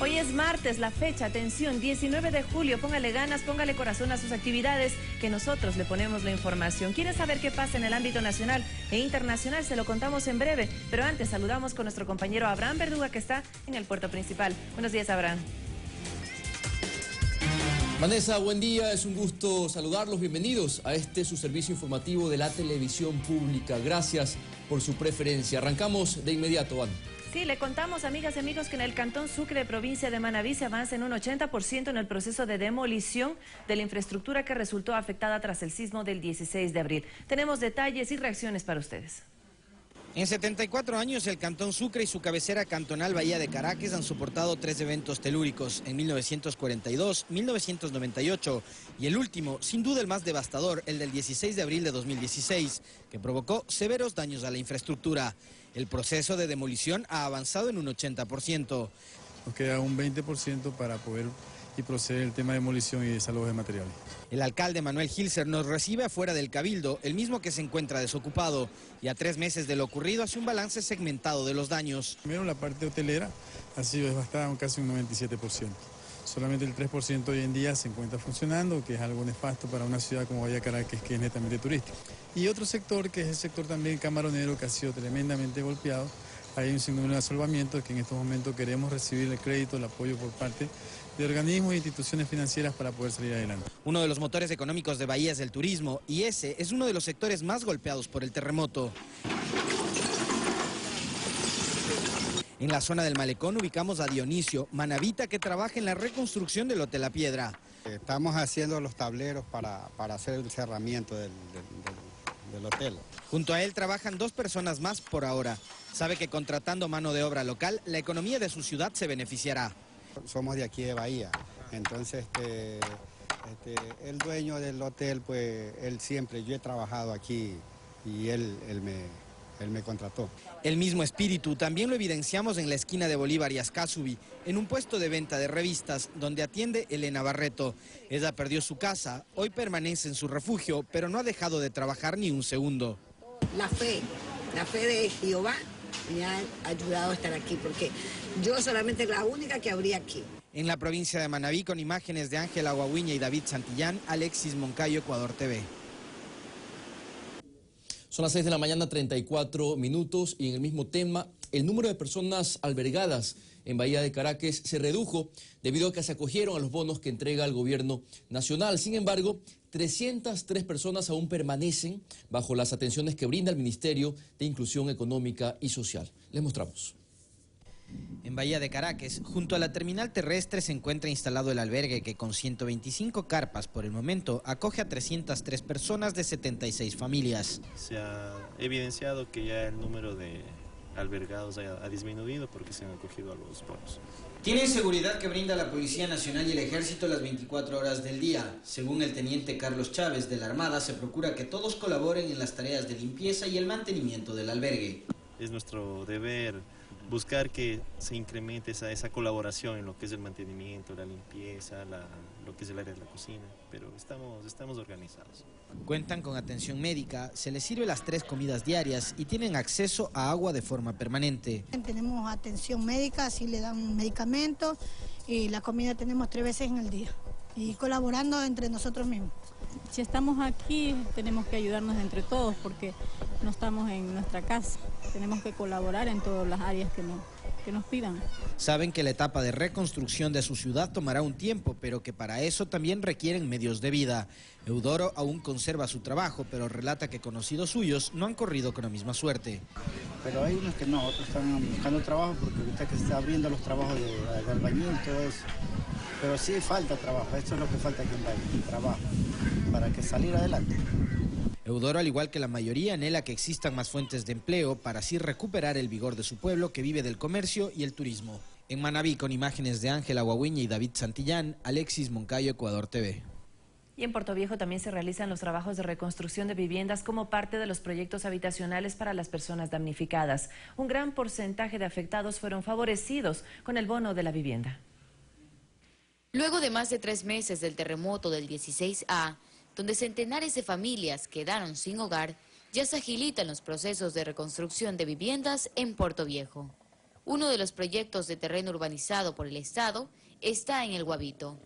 Hoy es martes, la fecha, atención, 19 de julio. Póngale ganas, póngale corazón a sus actividades, que nosotros le ponemos la información. ¿Quiere saber qué pasa en el ámbito nacional e internacional? Se lo contamos en breve, pero antes saludamos con nuestro compañero Abraham Verduga, que está en el puerto principal. Buenos días, Abraham. Vanessa, buen día, es un gusto saludarlos, bienvenidos a su servicio informativo de la televisión pública. Gracias por su preferencia. Arrancamos de inmediato, Van. Sí, le contamos, amigas y amigos, que en el Cantón Sucre, provincia de Manabí, se avanza en un 80% en el proceso de demolición de la infraestructura que resultó afectada tras el sismo del 16 de abril. Tenemos detalles y reacciones para ustedes. En 74 años, el Cantón Sucre y su cabecera cantonal Bahía de Caracas han soportado 3 eventos telúricos, en 1942, 1998 y el último, sin duda el más devastador, el del 16 de abril de 2016, que provocó severos daños a la infraestructura. El proceso de demolición ha avanzado en un 80%. Nos queda un 20% para poder proceder el tema de demolición y desalojo de materiales. El alcalde Manuel Gilser nos recibe afuera del Cabildo, el mismo que se encuentra desocupado, y a 3 meses de lo ocurrido hace un balance segmentado de los daños. Primero, la parte hotelera ha sido devastada casi un 97%. Solamente el 3% hoy en día se encuentra funcionando, que es algo nefasto para una ciudad como Bahía de Caracas, que es netamente turística. Y otro sector, que es el sector también camaronero, que ha sido tremendamente golpeado. Hay un sinnúmero de salvamientos que en estos momentos queremos recibir el crédito, el apoyo por parte de organismos e instituciones financieras para poder salir adelante. Uno de los motores económicos de Bahía es el turismo, y ese es uno de los sectores más golpeados por el terremoto. En la zona del Malecón ubicamos a Dionisio, manabita, que trabaja en la reconstrucción del Hotel La Piedra. Estamos haciendo los tableros para hacer el cerramiento del hotel. Junto a él trabajan 2 personas más por ahora. Sabe que contratando mano de obra local, la economía de su ciudad se beneficiará. Somos de aquí de Bahía, entonces el dueño del hotel, pues él siempre, yo he trabajado aquí y él me contrató. El mismo espíritu también lo evidenciamos en la esquina de Bolívar y Ascasubi, en un puesto de venta de revistas donde atiende Elena Barreto. Ella perdió su casa, hoy permanece en su refugio, pero no ha dejado de trabajar ni un segundo. La fe de Jehová me ha ayudado a estar aquí, porque yo solamente la única que habría aquí. En la provincia de Manabí, con imágenes de Ángela Guaguiña y David Santillán, Alexis Moncayo, Ecuador TV. Son las 6 de la mañana, 34 minutos, y en el mismo tema, el número de personas albergadas en Bahía de Caracas se redujo debido a que se acogieron a los bonos que entrega el gobierno nacional. Sin embargo, 303 personas aún permanecen bajo las atenciones que brinda el Ministerio de Inclusión Económica y Social. Les mostramos. En Bahía de Caracas, junto a la terminal terrestre, se encuentra instalado el albergue que, con 125 carpas por el momento, acoge a 303 personas de 76 familias. Se ha evidenciado que ya el número de albergados ha disminuido porque se han acogido a los bonos. Tienen seguridad que brinda la Policía Nacional y el Ejército las 24 horas del día. Según el teniente Carlos Chávez de la Armada, se procura que todos colaboren en las tareas de limpieza y el mantenimiento del albergue. Es nuestro deber buscar que se incremente esa colaboración en lo que es el mantenimiento, la limpieza, lo que es el área de la cocina, pero estamos organizados. Cuentan con atención médica, se les sirve las 3 comidas diarias y tienen acceso a agua de forma permanente. Tenemos atención médica, así le dan medicamentos y la comida tenemos 3 veces en el día y colaborando entre nosotros mismos. Si estamos aquí tenemos que ayudarnos entre todos porque no estamos en nuestra casa, tenemos que colaborar en todas las áreas que nos pidan. Saben que la etapa de reconstrucción de su ciudad tomará un tiempo, pero que para eso también requieren medios de vida. Eudoro aún conserva su trabajo, pero relata que conocidos suyos no han corrido con la misma suerte. Pero hay unos que no, otros están buscando trabajo porque ahorita que se está abriendo los trabajos de albañil y todo eso. Pero sí falta trabajo, esto es lo que falta aquí en Bahía, trabajo, para que salir adelante. Eudoro, al igual que la mayoría, anhela que existan más fuentes de empleo para así recuperar el vigor de su pueblo que vive del comercio y el turismo. En Manabí, con imágenes de Ángela Guaguiña y David Santillán, Alexis Moncayo, Ecuador TV. Y en Puerto Viejo también se realizan los trabajos de reconstrucción de viviendas como parte de los proyectos habitacionales para las personas damnificadas. Un gran porcentaje de afectados fueron favorecidos con el bono de la vivienda. Luego de más de 3 meses del terremoto del 16A, donde centenares de familias quedaron sin hogar, ya se agilitan los procesos de reconstrucción de viviendas en Puerto Viejo. Uno de los proyectos de terreno urbanizado por el Estado está en el Guavito.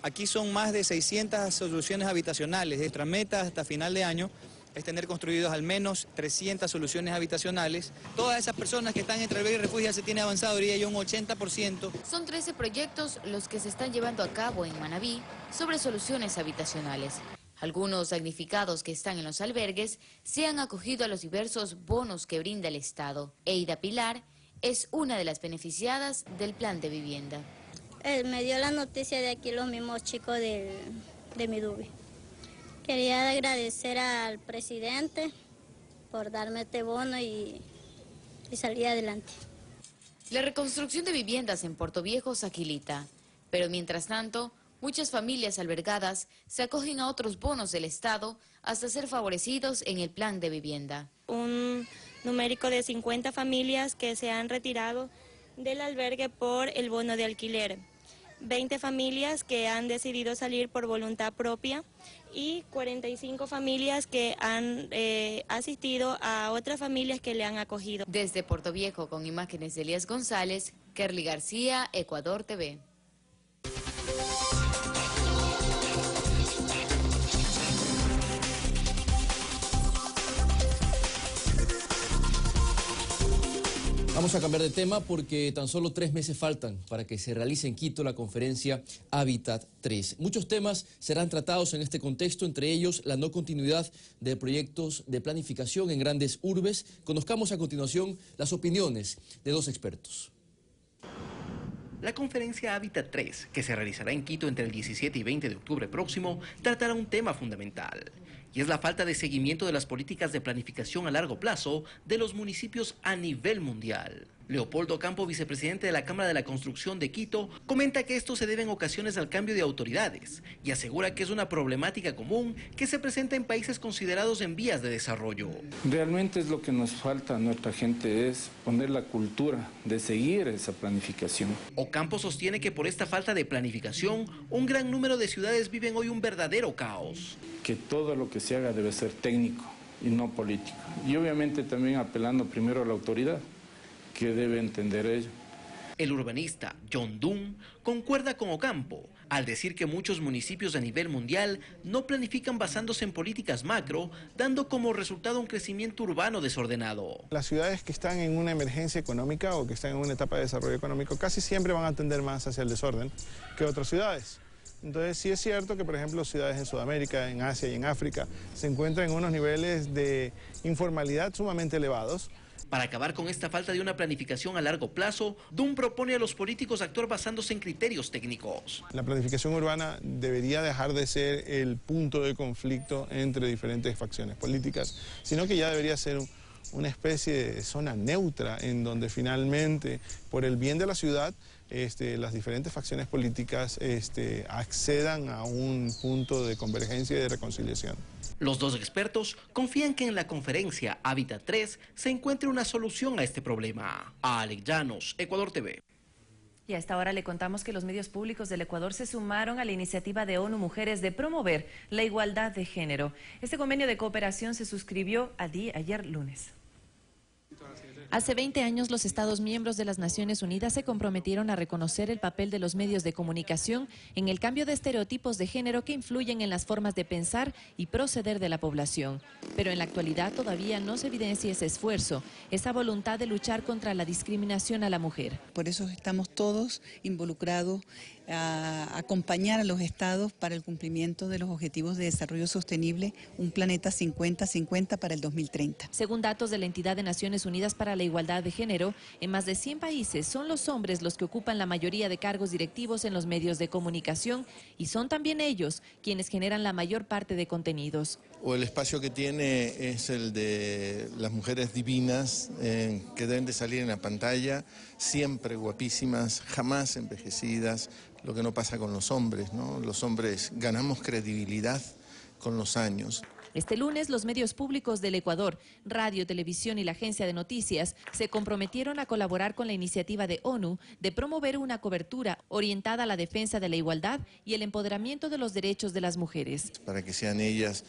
Aquí son más de 600 soluciones habitacionales. Nuestra meta hasta final de año es tener construidos al menos 300 soluciones habitacionales. Todas esas personas que están entre albergue y refugio ya se tiene avanzado, diría yo, un 80%. Son 13 proyectos los que se están llevando a cabo en Manabí sobre soluciones habitacionales. Algunos damnificados que están en los albergues se han acogido a los diversos bonos que brinda el Estado. Eida Pilar es una de las beneficiadas del plan de vivienda. Me dio la noticia de aquí los mismos chicos de Midubi. Quería agradecer al presidente por darme este bono y salir adelante. La reconstrucción de viviendas en Puerto Viejo se agiliza, pero mientras tanto, muchas familias albergadas se acogen a otros bonos del Estado hasta ser favorecidos en el plan de vivienda. Un numérico de 50 familias que se han retirado del albergue por el bono de alquiler. 20 familias que han decidido salir por voluntad propia y 45 familias que han asistido a otras familias que le han acogido. Desde Puerto Viejo, con imágenes de Elías González, Kerly García, Ecuador TV. Vamos a cambiar de tema porque tan solo 3 meses faltan para que se realice en Quito la conferencia Hábitat 3. Muchos temas serán tratados en este contexto, entre ellos la no continuidad de proyectos de planificación en grandes urbes. Conozcamos a continuación las opiniones de 2 expertos. La conferencia Hábitat 3, que se realizará en Quito entre el 17 y 20 de octubre próximo, tratará un tema fundamental, y es la falta de seguimiento de las políticas de planificación a largo plazo de los municipios a nivel mundial. Leopoldo Campo, vicepresidente de la Cámara de la Construcción de Quito, comenta que esto se debe en ocasiones al cambio de autoridades y asegura que es una problemática común que se presenta en países considerados en vías de desarrollo. Realmente es lo que nos falta a nuestra gente, es poner la cultura de seguir esa planificación. Ocampo sostiene que por esta falta de planificación, un gran número de ciudades viven hoy un verdadero caos. Que todo lo que se haga debe ser técnico y no político. Y obviamente también apelando primero a la autoridad, que debe entender ello. El urbanista John Dunn concuerda con Ocampo al decir que muchos municipios a nivel mundial no planifican basándose en políticas macro, dando como resultado un crecimiento urbano desordenado. Las ciudades que están en una emergencia económica o que están en una etapa de desarrollo económico casi siempre van a tender más hacia el desorden que otras ciudades. Entonces sí es cierto que, por ejemplo, ciudades en Sudamérica, en Asia y en África se encuentran en unos niveles de informalidad sumamente elevados. Para acabar con esta falta de una planificación a largo plazo, Dunn propone a los políticos actuar basándose en criterios técnicos. La planificación urbana debería dejar de ser el punto de conflicto entre diferentes facciones políticas, sino que ya debería ser una especie de zona neutra en donde finalmente, por el bien de la ciudad, las diferentes facciones políticas accedan a un punto de convergencia y de reconciliación. Los 2 expertos confían que en la conferencia Hábitat 3 se encuentre una solución a este problema. Alex Llanos, Ecuador TV. Y a esta hora le contamos que los medios públicos del Ecuador se sumaron a la iniciativa de ONU Mujeres de promover la igualdad de género. Este convenio de cooperación se suscribió ayer lunes. Hace 20 años, los Estados miembros de las Naciones Unidas se comprometieron a reconocer el papel de los medios de comunicación en el cambio de estereotipos de género que influyen en las formas de pensar y proceder de la población. Pero en la actualidad todavía no se evidencia ese esfuerzo, esa voluntad de luchar contra la discriminación a la mujer. Por eso estamos todos involucrados a acompañar a los estados para el cumplimiento de los Objetivos de Desarrollo Sostenible, un planeta 50-50 para el 2030. Según datos de la entidad de Naciones Unidas para la Igualdad de Género, en más de 100 países son los hombres los que ocupan la mayoría de cargos directivos en los medios de comunicación y son también ellos quienes generan la mayor parte de contenidos. O el espacio que tiene es el de las mujeres divinas que deben de salir en la pantalla, siempre guapísimas, jamás envejecidas, lo que no pasa con los hombres, ¿no? Los hombres ganamos credibilidad con los años. Este lunes, los medios públicos del Ecuador, Radio, Televisión y la Agencia de Noticias se comprometieron a colaborar con la iniciativa de ONU de promover una cobertura orientada a la defensa de la igualdad y el empoderamiento de los derechos de las mujeres. Para que sean ellas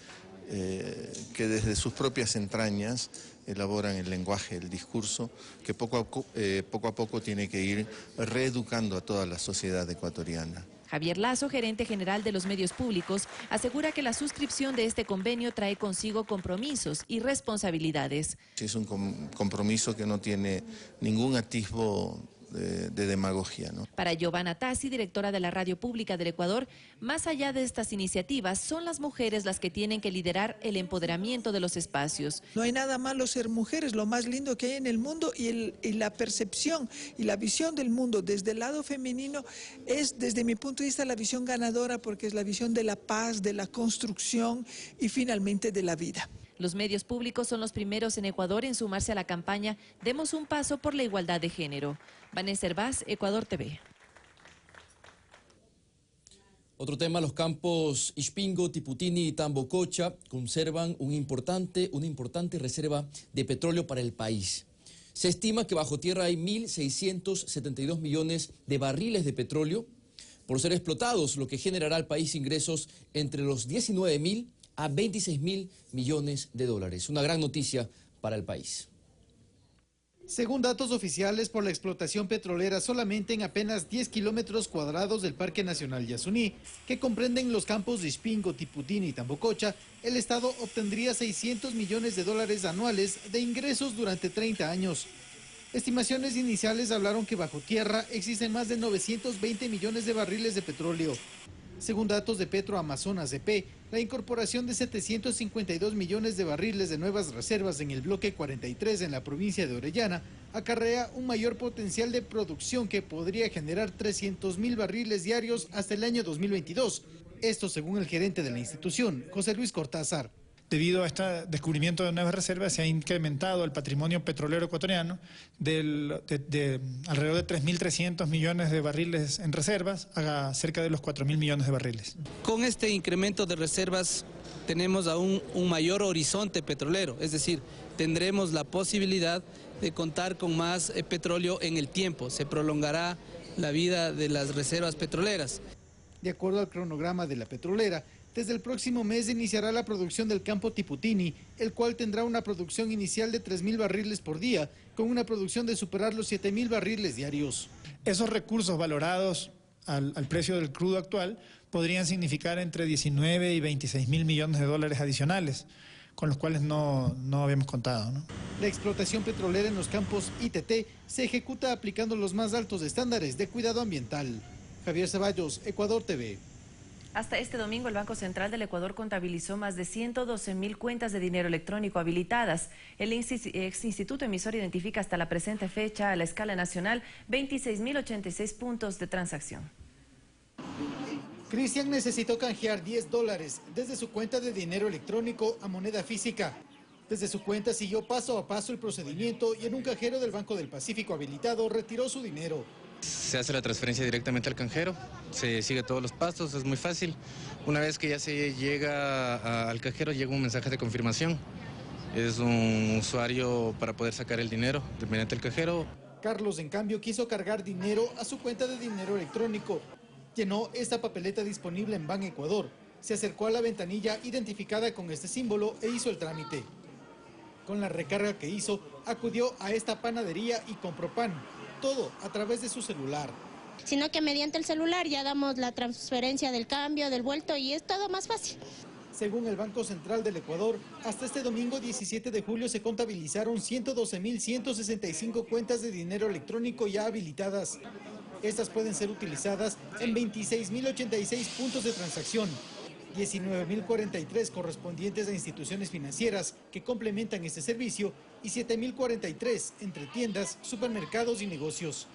que desde sus propias entrañas elaboran el lenguaje, el discurso, que poco a poco tiene que ir reeducando a toda la sociedad ecuatoriana. Javier Lazo, gerente general de los medios públicos, asegura que la suscripción de este convenio trae consigo compromisos y responsabilidades. Es un compromiso que no tiene ningún atisbo de demagogia, ¿no? Para Giovanna Tassi, directora de la Radio Pública del Ecuador, más allá de estas iniciativas, son las mujeres las que tienen que liderar el empoderamiento de los espacios. No hay nada malo ser mujeres, lo más lindo que hay en el mundo y la percepción y la visión del mundo desde el lado femenino es, desde mi punto de vista, la visión ganadora porque es la visión de la paz, de la construcción y finalmente de la vida. Los medios públicos son los primeros en Ecuador en sumarse a la campaña Demos un paso por la igualdad de género. Vanessa Hervás, Ecuador TV. Otro tema, los campos Ispingo, Tiputini y Tambococha conservan una importante reserva de petróleo para el país. Se estima que bajo tierra hay 1.672 millones de barriles de petróleo por ser explotados, lo que generará al país ingresos entre los 19.000 a 26.000 millones de dólares. Una gran noticia para el país. Según datos oficiales, por la explotación petrolera solamente en apenas 10 kilómetros cuadrados del Parque Nacional Yasuní, que comprenden los campos de Ispingo, Tiputini y Tambococha, el Estado obtendría 600 millones de dólares anuales de ingresos durante 30 años. Estimaciones iniciales hablaron que bajo tierra existen más de 920 millones de barriles de petróleo. Según datos de Petroamazonas EP, la incorporación de 752 millones de barriles de nuevas reservas en el bloque 43 en la provincia de Orellana acarrea un mayor potencial de producción que podría generar 300.000 barriles diarios hasta el año 2022. Esto según el gerente de la institución, José Luis Cortázar. Debido a este descubrimiento de nuevas reservas, se ha incrementado el patrimonio petrolero ecuatoriano de alrededor de 3.300 millones de barriles en reservas a cerca de los 4.000 millones de barriles. Con este incremento de reservas tenemos aún un mayor horizonte petrolero, es decir, tendremos la posibilidad de contar con más petróleo en el tiempo, se prolongará la vida de las reservas petroleras. De acuerdo al cronograma de la petrolera, desde el próximo mes iniciará la producción del campo Tiputini, el cual tendrá una producción inicial de 3.000 barriles por día, con una producción de superar los 7.000 barriles diarios. Esos recursos valorados al precio del crudo actual podrían significar entre 19 y 26.000 millones de dólares adicionales, con los cuales no habíamos contado, ¿no? La explotación petrolera en los campos ITT se ejecuta aplicando los más altos estándares de cuidado ambiental. Javier Ceballos, Ecuador TV. Hasta este domingo, el Banco Central del Ecuador contabilizó más de 112.000 cuentas de dinero electrónico habilitadas. El ex instituto emisor identifica hasta la presente fecha a la escala nacional 26.086 puntos de transacción. Cristian necesitó canjear $10 desde su cuenta de dinero electrónico a moneda física. Desde su cuenta siguió paso a paso el procedimiento y en un cajero del Banco del Pacífico habilitado retiró su dinero. Se hace la transferencia directamente al canjero, se sigue todos los pasos, es muy fácil. Una vez que ya se llega al cajero, llega un mensaje de confirmación. Es un usuario para poder sacar el dinero mediante el cajero. Carlos, en cambio, quiso cargar dinero a su cuenta de dinero electrónico. Llenó esta papeleta disponible en Ban Ecuador. Se acercó a la ventanilla identificada con este símbolo e hizo el trámite. Con la recarga que hizo, acudió a esta panadería y compró pan. Todo a través de su celular. Sino que mediante el celular ya damos la transferencia del cambio, del vuelto y es todo más fácil. Según el Banco Central del Ecuador, hasta este domingo 17 de julio se contabilizaron 112.165 cuentas de dinero electrónico ya habilitadas. Estas pueden ser utilizadas en 26.086 puntos de transacción, 19.043 correspondientes a instituciones financieras que complementan este servicio y 7.043 entre tiendas, supermercados y negocios.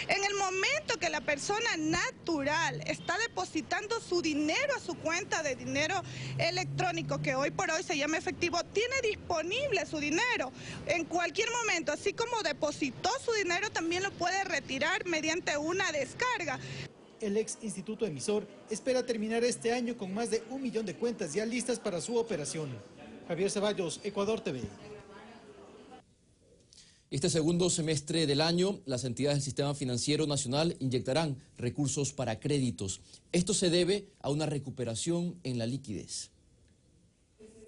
En el momento que la persona natural está depositando su dinero a su cuenta de dinero electrónico, que hoy por hoy se llama efectivo, tiene disponible su dinero en cualquier momento, así como depositó su dinero, también lo puede retirar mediante una descarga. El ex instituto emisor espera terminar este año con más de 1 millón de cuentas ya listas para su operación. Javier Ceballos, Ecuador TV. Este segundo semestre del año, las entidades del Sistema Financiero Nacional inyectarán recursos para créditos. Esto se debe a una recuperación en la liquidez.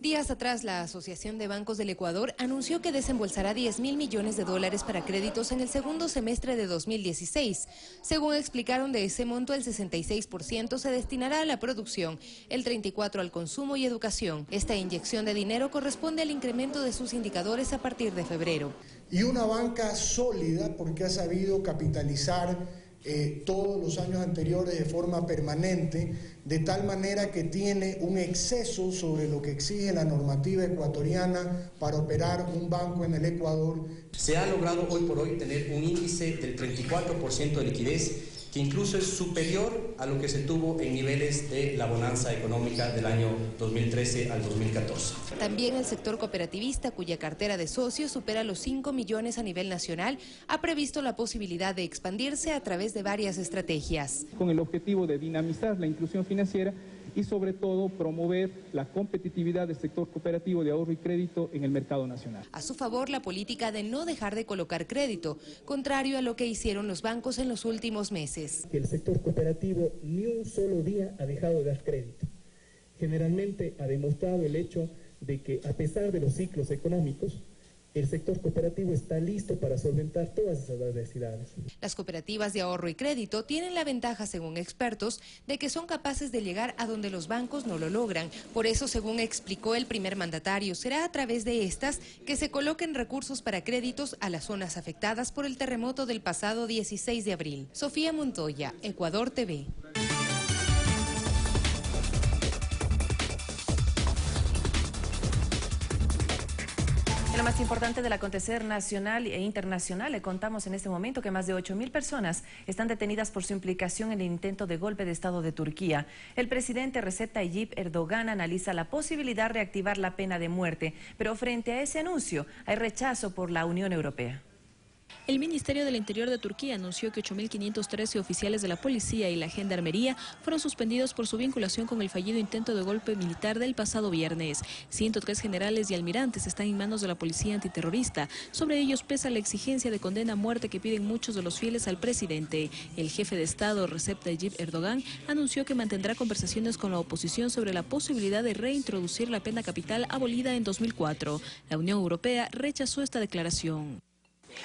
Días atrás, la Asociación de Bancos del Ecuador anunció que desembolsará $10.000 millones para créditos en el segundo semestre de 2016. Según explicaron, de ese monto, el 66% se destinará a la producción, el 34% al consumo y educación. Esta inyección de dinero corresponde al incremento de sus indicadores a partir de febrero. Y una banca sólida porque ha sabido capitalizar todos los años anteriores de forma permanente, de tal manera que tiene un exceso sobre lo que exige la normativa ecuatoriana para operar un banco en el Ecuador. Se ha logrado hoy por hoy tener un índice del 34% de liquidez, que incluso es superior a lo que se tuvo en niveles de la bonanza económica del año 2013 al 2014. También el sector cooperativista, cuya cartera de socios supera los 5 millones a nivel nacional, ha previsto la posibilidad de expandirse a través de varias estrategias. Con el objetivo de dinamizar la inclusión financiera y sobre todo promover la competitividad del sector cooperativo de ahorro y crédito en el mercado nacional. A su favor, la política de no dejar de colocar crédito, contrario a lo que hicieron los bancos en los últimos meses. El sector cooperativo ni un solo día ha dejado de dar crédito. Generalmente ha demostrado el hecho de que, a pesar de los ciclos económicos, el sector cooperativo está listo para solventar todas esas adversidades. Las cooperativas de ahorro y crédito tienen la ventaja, según expertos, de que son capaces de llegar a donde los bancos no lo logran. Por eso, según explicó el primer mandatario, será a través de estas que se coloquen recursos para créditos a las zonas afectadas por el terremoto del pasado 16 de abril. Sofía Montoya, Ecuador TV. Lo más importante del acontecer nacional e internacional, le contamos en este momento que más de 8.000 personas están detenidas por su implicación en el intento de golpe de Estado de Turquía. El presidente Recep Tayyip Erdogan analiza la posibilidad de reactivar la pena de muerte, pero frente a ese anuncio hay rechazo por la Unión Europea. El Ministerio del Interior de Turquía anunció que 8.513 oficiales de la policía y la gendarmería fueron suspendidos por su vinculación con el fallido intento de golpe militar del pasado viernes. 103 generales y almirantes están en manos de la policía antiterrorista. Sobre ellos pesa la exigencia de condena a muerte que piden muchos de los fieles al presidente. El jefe de Estado, Recep Tayyip Erdogan, anunció que mantendrá conversaciones con la oposición sobre la posibilidad de reintroducir la pena capital abolida en 2004. La Unión Europea rechazó esta declaración.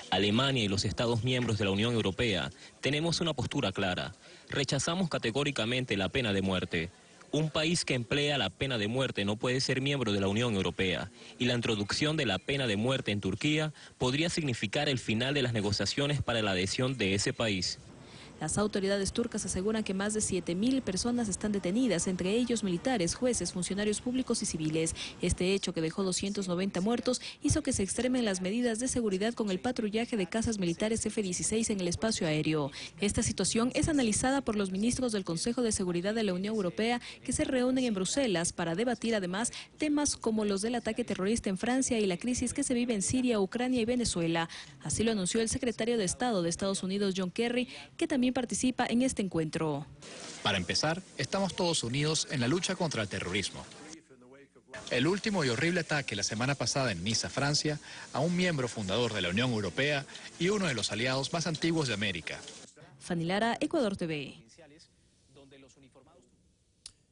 Alemania y los Estados miembros de la Unión Europea tenemos una postura clara. Rechazamos categóricamente la pena de muerte. Un país que emplea la pena de muerte no puede ser miembro de la Unión Europea, y la introducción de la pena de muerte en Turquía podría significar el final de las negociaciones para la adhesión de ese país. Las autoridades turcas aseguran que más de 7.000 personas están detenidas, entre ellos militares, jueces, funcionarios públicos y civiles. Este hecho, que dejó 290 muertos, hizo que se extremen las medidas de seguridad con el patrullaje de cazas militares F-16 en el espacio aéreo. Esta situación es analizada por los ministros del Consejo de Seguridad de la Unión Europea, que se reúnen en Bruselas para debatir además temas como los del ataque terrorista en Francia y la crisis que se vive en Siria, Ucrania y Venezuela. Así lo anunció el secretario de Estado de Estados Unidos, John Kerry, que también participa en este encuentro. Para empezar, estamos todos unidos en la lucha contra el terrorismo. El último y horrible ataque la semana pasada en Niza, Francia, a un miembro fundador de la Unión Europea y uno de los aliados más antiguos de América. Fanny Lara, Ecuador TV.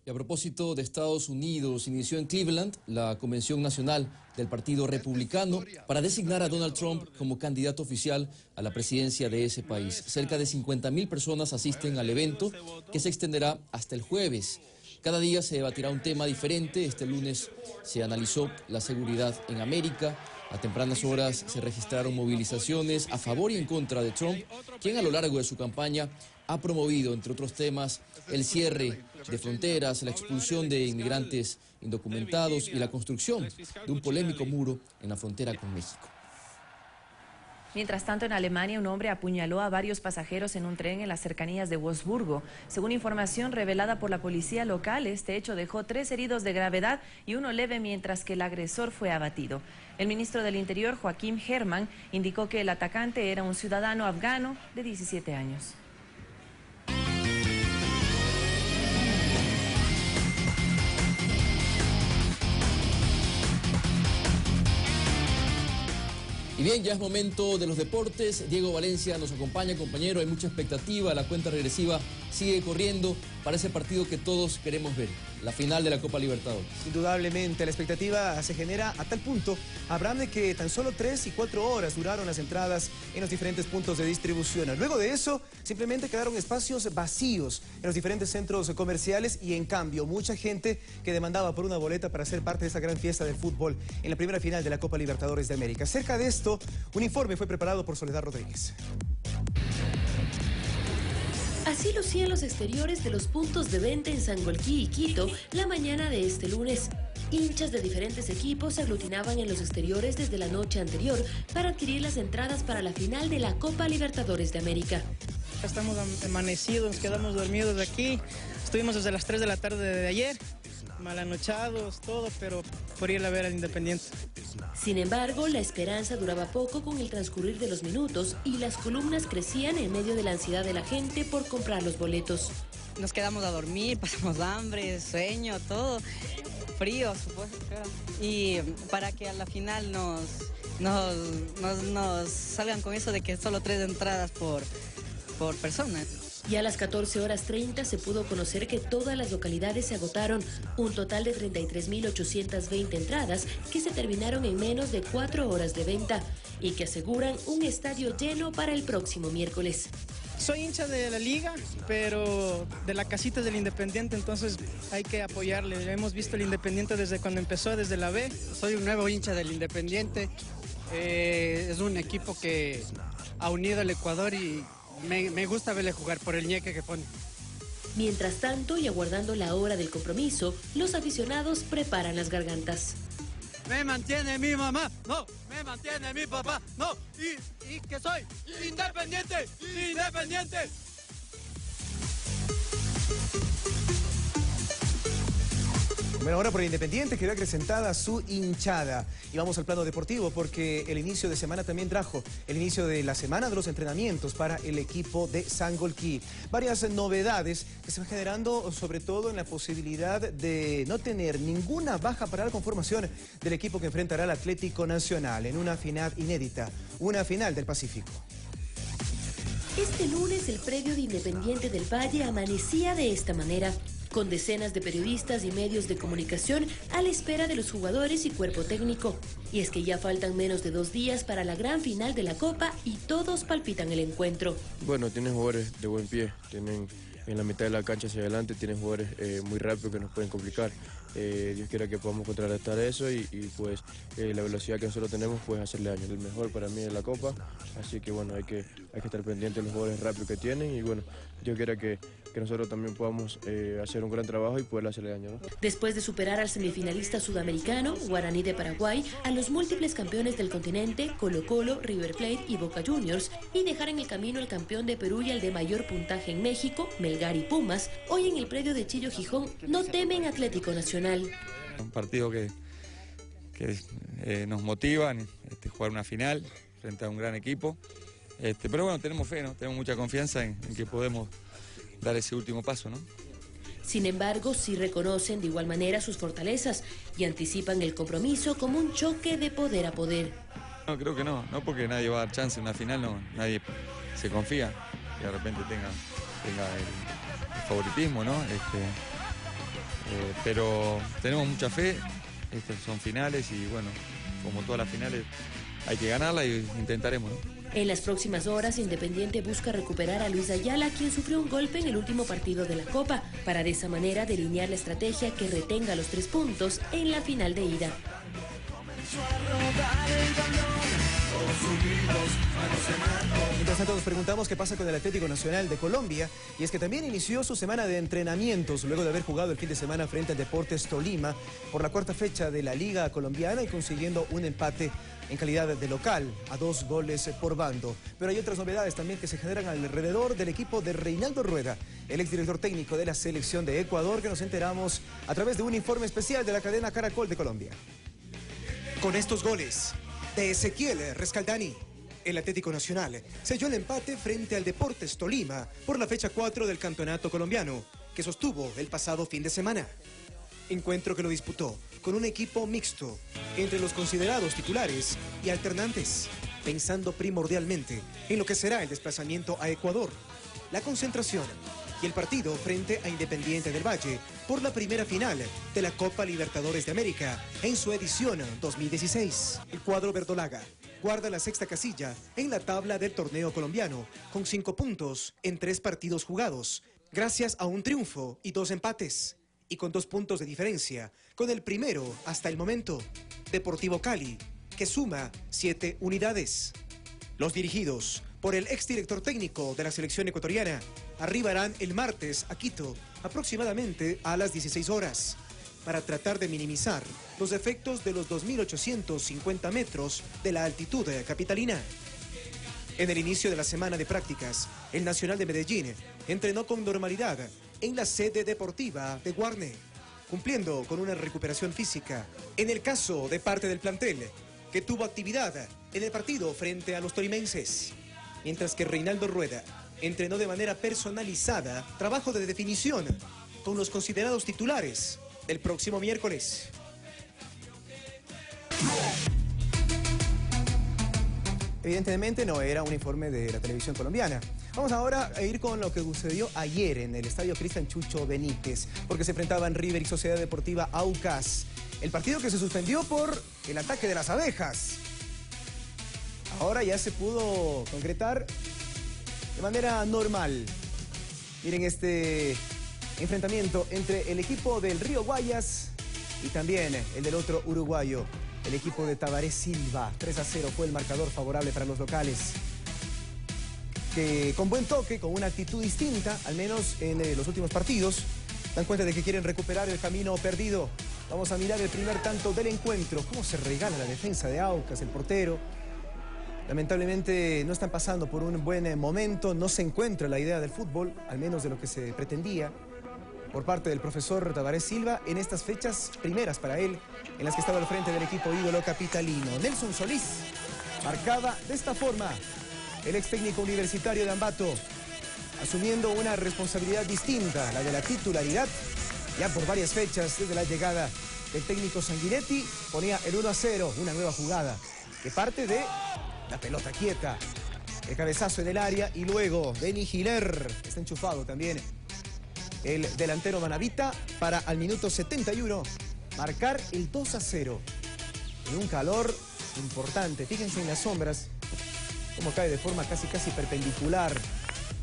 Y a propósito de Estados Unidos, inició en Cleveland la Convención Nacional del Partido Republicano para designar a Donald Trump como candidato oficial a la presidencia de ese país. Cerca de 50.000 personas asisten al evento, que se extenderá hasta el jueves. Cada día se debatirá un tema diferente. Este lunes se analizó la seguridad en América. A tempranas horas se registraron movilizaciones a favor y en contra de Trump, quien a lo largo de su campaña ha promovido, entre otros temas, el cierre de fronteras, la expulsión de inmigrantes indocumentados y la construcción de un polémico muro en la frontera con México. Mientras tanto, en Alemania, un hombre apuñaló a varios pasajeros en un tren en las cercanías de Wolfsburgo. Según información revelada por la policía local, este hecho dejó 3 heridos de gravedad y 1 leve, mientras que el agresor fue abatido. El ministro del Interior, Joachim Herrmann, indicó que el atacante era un ciudadano afgano de 17 años. Y bien, ya es momento de los deportes. Diego Valencia nos acompaña, compañero. Hay mucha expectativa. La cuenta regresiva sigue corriendo para ese partido que todos queremos ver, la final de la Copa Libertadores. Indudablemente, la expectativa se genera a tal punto, Abraham, de que tan solo 3 y 4 horas duraron las entradas en los diferentes puntos de distribución. Luego de eso, simplemente quedaron espacios vacíos en los diferentes centros comerciales y, en cambio, mucha gente que demandaba por una boleta para ser parte de esta gran fiesta del fútbol en la primera final de la Copa Libertadores de América. Acerca de esto, un informe fue preparado por Soledad Rodríguez. Así lucían los exteriores de los puntos de venta en Sangolquí y Quito la mañana de este lunes. Hinchas de diferentes equipos se aglutinaban en los exteriores desde la noche anterior para adquirir las entradas para la final de la Copa Libertadores de América. Estamos amanecidos, nos quedamos dormidos aquí. Estuvimos desde las 3 de la tarde de ayer, malanochados, todo, pero por ir a ver al Independiente. Sin embargo, la esperanza duraba poco con el transcurrir de los minutos y las columnas crecían en medio de la ansiedad de la gente por comprar los boletos. Nos quedamos a dormir, pasamos hambre, sueño, todo, frío, supuesto. Y para que a la final nos salgan con eso de que solo 3 entradas por persona. Y a las 14:30 se pudo conocer que todas las localidades se agotaron, un total de 33.820 entradas que se terminaron en menos de 4 horas de venta y que aseguran un estadio lleno para el próximo miércoles. Soy hincha de la liga, pero de la casita del Independiente, entonces hay que apoyarle. Hemos visto el Independiente desde cuando empezó, desde la B. Soy un nuevo hincha del Independiente, es un equipo que ha unido al Ecuador y me gusta verle jugar por el ñeque que pone. Mientras tanto, y aguardando la hora del compromiso, los aficionados preparan las gargantas. Me mantiene mi mamá, no, me mantiene mi papá, no, y que soy independiente, independiente. Bueno, ahora por el Independiente quedó acrecentada su hinchada. Y vamos al plano deportivo porque el inicio de semana también trajo el inicio de la semana de los entrenamientos para el equipo de Sangolquí. Varias novedades que se van generando, sobre todo en la posibilidad de no tener ninguna baja para la conformación del equipo que enfrentará al Atlético Nacional en una final inédita, una final del Pacífico. Este lunes el predio de Independiente del Valle amanecía de esta manera, con decenas de periodistas y medios de comunicación a la espera de los jugadores y cuerpo técnico. Y es que ya faltan menos de 2 días para la gran final de la Copa y todos palpitan el encuentro. Bueno, tienen jugadores de buen pie, tienen en la mitad de la cancha hacia adelante, tienen jugadores muy rápidos que nos pueden complicar. Dios quiera que podamos contrarrestar eso y pues la velocidad que nosotros tenemos pues hacerle daño. El mejor para mí es la Copa, así que bueno, hay que estar pendientes de los jugadores rápidos que tienen y bueno, Dios quiera que nosotros también podamos hacer un gran trabajo y poder hacerle daño, ¿no? Después de superar al semifinalista sudamericano, Guaraní de Paraguay, a los múltiples campeones del continente, Colo-Colo, River Plate y Boca Juniors, y dejar en el camino al campeón de Perú y al de mayor puntaje en México, Melgar y Pumas, hoy en el predio de Chillo Gijón no temen Atlético Nacional. Un partido que nos motiva, jugar una final frente a un gran equipo, pero bueno, tenemos fe, ¿no? Tenemos mucha confianza en que podemos dar ese último paso, ¿no? Sin embargo, sí reconocen de igual manera sus fortalezas y anticipan el compromiso como un choque de poder a poder. No, creo que no porque nadie va a dar chance en una final, no, nadie se confía que de repente tenga el favoritismo, ¿no? Pero tenemos mucha fe, son finales y bueno, como todas las finales hay que ganarla y intentaremos, ¿no? En las próximas horas, Independiente busca recuperar a Luis Ayala, quien sufrió un golpe en el último partido de la Copa, para de esa manera delinear la estrategia que retenga los 3 puntos en la final de ida. Mientras tanto nos preguntamos qué pasa con el Atlético Nacional de Colombia, y es que también inició su semana de entrenamientos luego de haber jugado el fin de semana frente al Deportes Tolima por la 4ª fecha de la Liga Colombiana y consiguiendo un empate en calidad de local a 2 goles por bando. Pero hay otras novedades también que se generan alrededor del equipo de Reinaldo Rueda, el exdirector técnico de la selección de Ecuador, que nos enteramos a través de un informe especial de la cadena Caracol de Colombia. Con estos goles de Ezequiel Rescaldani, el Atlético Nacional selló el empate frente al Deportes Tolima por la fecha 4 del campeonato colombiano, que sostuvo el pasado fin de semana. Encuentro que lo disputó con un equipo mixto entre los considerados titulares y alternantes, pensando primordialmente en lo que será el desplazamiento a Ecuador, la concentración y el partido frente a Independiente del Valle por la primera final de la Copa Libertadores de América en su edición 2016. El cuadro verdolaga guarda la sexta casilla en la tabla del torneo colombiano con 5 puntos en 3 partidos jugados, gracias a un triunfo y 2 empates, y con 2 puntos de diferencia con el primero hasta el momento, Deportivo Cali, que suma 7 unidades. Los dirigidos por el exdirector técnico de la selección ecuatoriana arribarán el martes a Quito aproximadamente a las 16 horas para tratar de minimizar los efectos de los 2.850 metros de la altitud capitalina. En el inicio de la semana de prácticas, el Nacional de Medellín entrenó con normalidad en la sede deportiva de Guarne, cumpliendo con una recuperación física. En el caso de parte del plantel, que tuvo actividad en el partido frente a los tolimenses, mientras que Reinaldo Rueda entrenó de manera personalizada trabajo de definición con los considerados titulares del próximo miércoles. Evidentemente no era un informe de la televisión colombiana. Vamos ahora a ir con lo que sucedió ayer en el estadio Cristian Chucho Benítez, porque se enfrentaban River y Sociedad Deportiva Aucas. El partido que se suspendió por el ataque de las abejas. Ahora ya se pudo concretar de manera normal. Miren este enfrentamiento entre el equipo del Río Guayas y también el del otro uruguayo, el equipo de Tabaré Silva. 3-0 fue el marcador favorable para los locales, que con buen toque, con una actitud distinta, al menos en los últimos partidos, dan cuenta de que quieren recuperar el camino perdido. Vamos a mirar el primer tanto del encuentro. Cómo se regala la defensa de Aucas, el portero. Lamentablemente no están pasando por un buen momento, no se encuentra la idea del fútbol, al menos de lo que se pretendía por parte del profesor Tabaré Silva en estas fechas primeras para él, en las que estaba al frente del equipo ídolo capitalino. Nelson Solís marcaba de esta forma, el ex técnico universitario de Ambato, asumiendo una responsabilidad distinta, la de la titularidad, ya por varias fechas desde la llegada del técnico Sanguinetti. Ponía el 1-0, una nueva jugada que parte de la pelota quieta, el cabezazo en el área, y luego Benny Giler, está enchufado también el delantero manabita, para al minuto 71 marcar el 2-0 en un calor importante. Fíjense en las sombras cómo cae de forma casi perpendicular.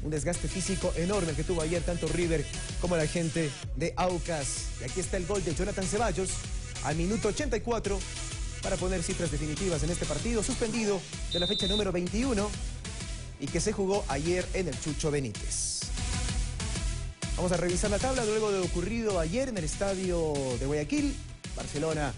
Un desgaste físico enorme que tuvo ayer tanto River como la gente de Aucas. Y aquí está el gol de Jonathan Ceballos al minuto 84 para poner cifras definitivas en este partido suspendido de la fecha número 21 y que se jugó ayer en el Chucho Benítez. Vamos a revisar la tabla luego de lo ocurrido ayer en el estadio de Guayaquil. Barcelona,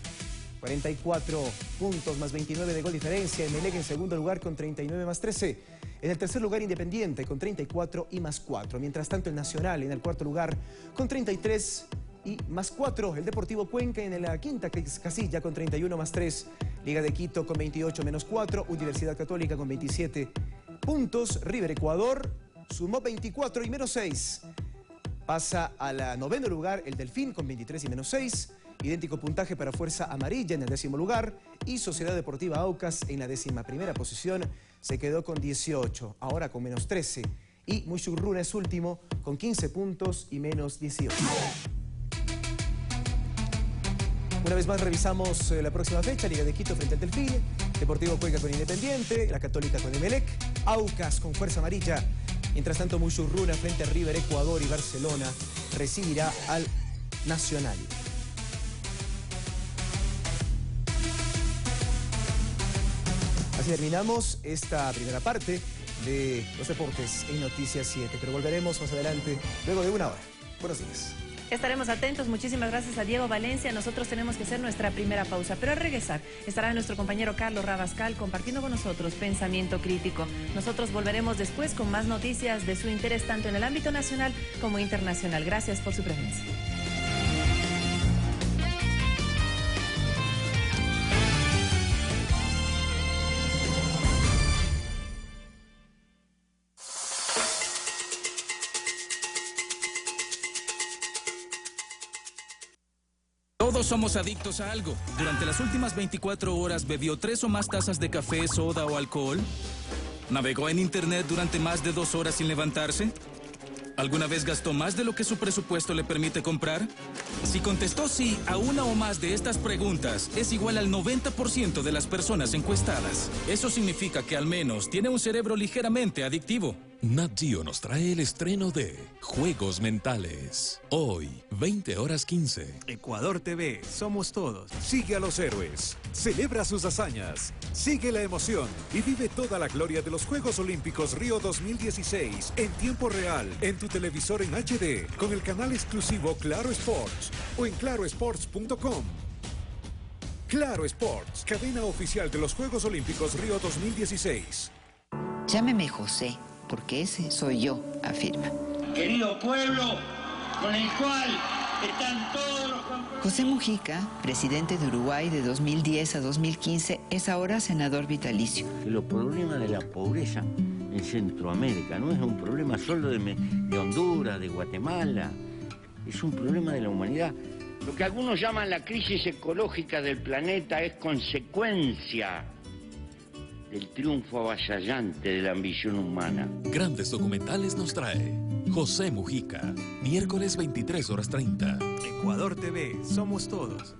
44 puntos más 29 de gol diferencia. Emelec en segundo lugar con 39 más 13. En el tercer lugar Independiente con 34 y más 4. Mientras tanto el Nacional en el cuarto lugar con 33 y más 4. El Deportivo Cuenca en la quinta casilla con 31 más 3. Liga de Quito con 28 menos 4. Universidad Católica con 27 puntos. River Ecuador sumó 24 y menos 6. Pasa al noveno lugar el Delfín con 23 y menos 6. Idéntico puntaje para Fuerza Amarilla en el 10º lugar. Y Sociedad Deportiva Aucas en la 11ª posición. Se quedó con 18, ahora con menos 13. Y Mushurruna es último con 15 puntos y menos 18. Una vez más revisamos la próxima fecha. Liga de Quito frente al Delfín. Deportivo Cuenca con Independiente. La Católica con Emelec. Aucas con Fuerza Amarilla. Mientras tanto, Mushurruna frente a River Ecuador y Barcelona recibirá al Nacional. Así terminamos esta primera parte de los deportes en Noticias 7, pero volveremos más adelante luego de una hora. Buenos días. Estaremos atentos. Muchísimas gracias a Diego Valencia. Nosotros tenemos que hacer nuestra primera pausa, pero al regresar estará nuestro compañero Carlos Rabascal compartiendo con nosotros Pensamiento Crítico. Nosotros volveremos después con más noticias de su interés tanto en el ámbito nacional como internacional. Gracias por su presencia. Todos somos adictos a algo. Durante las últimas 24 horas bebió 3 o más tazas de café, soda o alcohol. ¿Navegó en internet durante más de 2 horas sin levantarse? ¿Alguna vez gastó más de lo que su presupuesto le permite comprar? Si contestó sí a una o más de estas preguntas, es igual al 90% de las personas encuestadas. Eso significa que al menos tiene un cerebro ligeramente adictivo. Nat Geo nos trae el estreno de Juegos Mentales. Hoy, 20:15. Ecuador TV, somos todos. Sigue a los héroes, celebra sus hazañas, sigue la emoción y vive toda la gloria de los Juegos Olímpicos Río 2016 en tiempo real, en tu televisor en HD, con el canal exclusivo Claro Sports o en clarosports.com. Claro Sports, cadena oficial de los Juegos Olímpicos Río 2016. Llámeme José, porque ese soy yo, afirma. Querido pueblo, con el cual están todos los compromisos. José Mujica, presidente de Uruguay de 2010 a 2015, es ahora senador vitalicio. Los problemas de la pobreza en Centroamérica no es un problema solo de Honduras, de Guatemala, es un problema de la humanidad. Lo que algunos llaman la crisis ecológica del planeta es consecuencia del triunfo avasallante de la ambición humana. Grandes documentales nos trae José Mujica, miércoles 23:30. Ecuador TV, somos todos.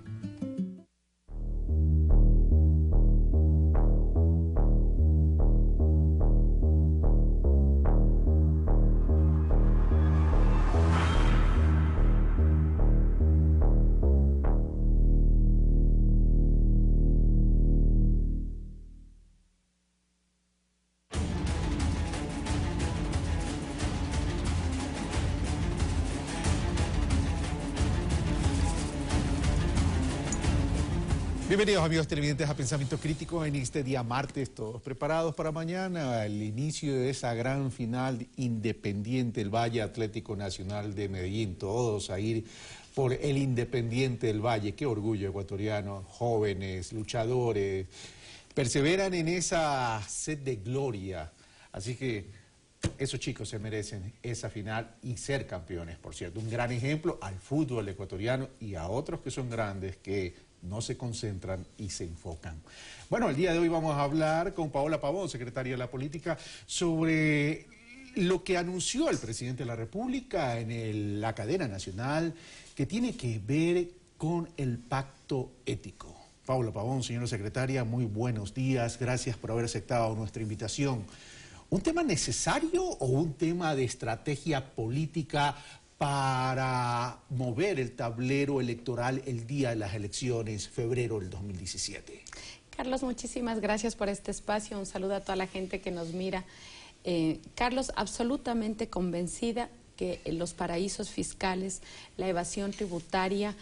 Bienvenidos amigos televidentes a Pensamiento Crítico en este día martes, todos preparados para mañana, el inicio de esa gran final Independiente, el Valle Atlético Nacional de Medellín, todos a ir por el Independiente del Valle, qué orgullo ecuatoriano, jóvenes, luchadores, perseveran en esa sed de gloria, así que esos chicos se merecen esa final y ser campeones, por cierto, un gran ejemplo al fútbol ecuatoriano y a otros que son grandes que no se concentran y se enfocan. Bueno, el día de hoy vamos a hablar con Paola Pavón, secretaria de la Política, sobre lo que anunció el presidente de la República en la cadena nacional, que tiene que ver con el pacto ético. Paola Pavón, señora secretaria, muy buenos días, gracias por haber aceptado nuestra invitación. ¿Un tema necesario o un tema de estrategia política para mover el tablero electoral el día de las elecciones, febrero del 2017? Carlos, muchísimas gracias por este espacio. Un saludo a toda la gente que nos mira. Carlos, absolutamente convencida que los paraísos fiscales, la evasión tributaria,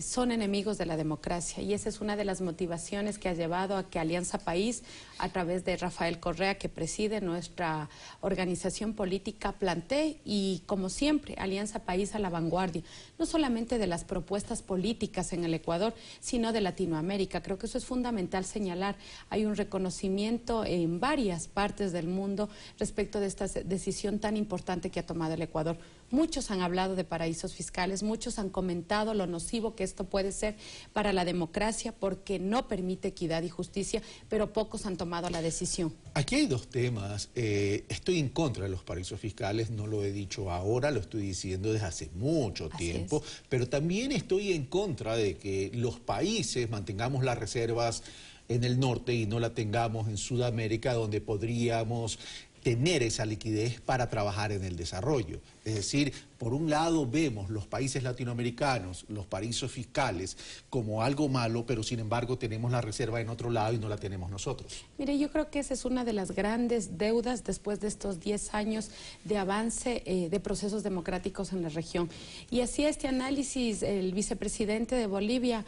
son enemigos de la democracia, y esa es una de las motivaciones que ha llevado a que Alianza País, a través de Rafael Correa, que preside nuestra organización política, plantee, y como siempre, Alianza País a la vanguardia, no solamente de las propuestas políticas en el Ecuador, sino de Latinoamérica. Creo que eso es fundamental señalar. Hay un reconocimiento en varias partes del mundo respecto de esta decisión tan importante que ha tomado el Ecuador. Muchos han hablado de paraísos fiscales, muchos han comentado lo nocivo que esto puede ser para la democracia porque no permite equidad y justicia, pero pocos han tomado la decisión. Aquí hay dos temas. Estoy en contra de los paraísos fiscales, no lo he dicho ahora, lo estoy diciendo desde hace mucho tiempo, pero también estoy en contra de que los países mantengamos las reservas en el norte y no la tengamos en Sudamérica, donde podríamos tener esa liquidez para trabajar en el desarrollo. Es decir, por un lado vemos los países latinoamericanos, los paraísos fiscales, como algo malo, pero sin embargo tenemos la reserva en otro lado y no la tenemos nosotros. Mire, yo creo que esa es una de las grandes deudas después de estos 10 años de avance de procesos democráticos en la región. Y hacía este análisis el vicepresidente de Bolivia,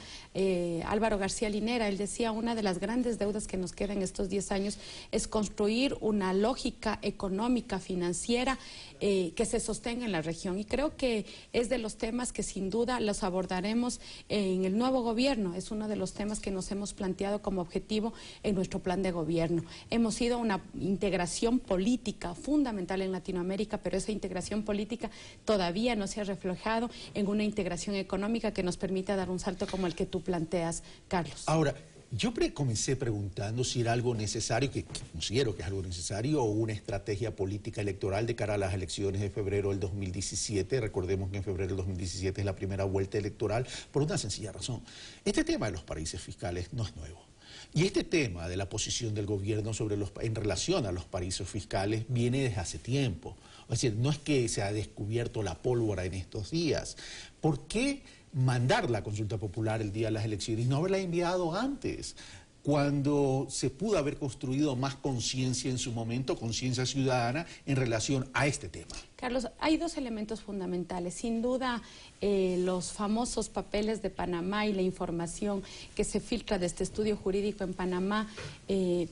Álvaro García Linera. Él decía, una de las grandes deudas que nos queda en estos 10 años es construir una lógica económica, financiera, que se sostenga en la región. Y creo que es de los temas que sin duda los abordaremos en el nuevo gobierno. Es uno de los temas que nos hemos planteado como objetivo en nuestro plan de gobierno. Hemos sido una integración política fundamental en Latinoamérica, pero esa integración política todavía no se ha reflejado en una integración económica que nos permita dar un salto como el que tú planteas, Carlos. Ahora, Yo comencé preguntando si era algo necesario, que considero que es algo necesario, o una estrategia política electoral de cara a las elecciones de febrero del 2017. Recordemos que en febrero del 2017 es la primera vuelta electoral, por una sencilla razón. Este tema de los paraísos fiscales no es nuevo. Y este tema de la posición del gobierno en relación a los paraísos fiscales viene desde hace tiempo. Es decir, no es que se ha descubierto la pólvora en estos días. ¿Por qué mandar la consulta popular el día de las elecciones y no haberla enviado antes, cuando se pudo haber construido más conciencia en su momento, conciencia ciudadana, en relación a este tema? Carlos, hay dos elementos fundamentales. Sin duda, los famosos papeles de Panamá y la información que se filtra de este estudio jurídico en Panamá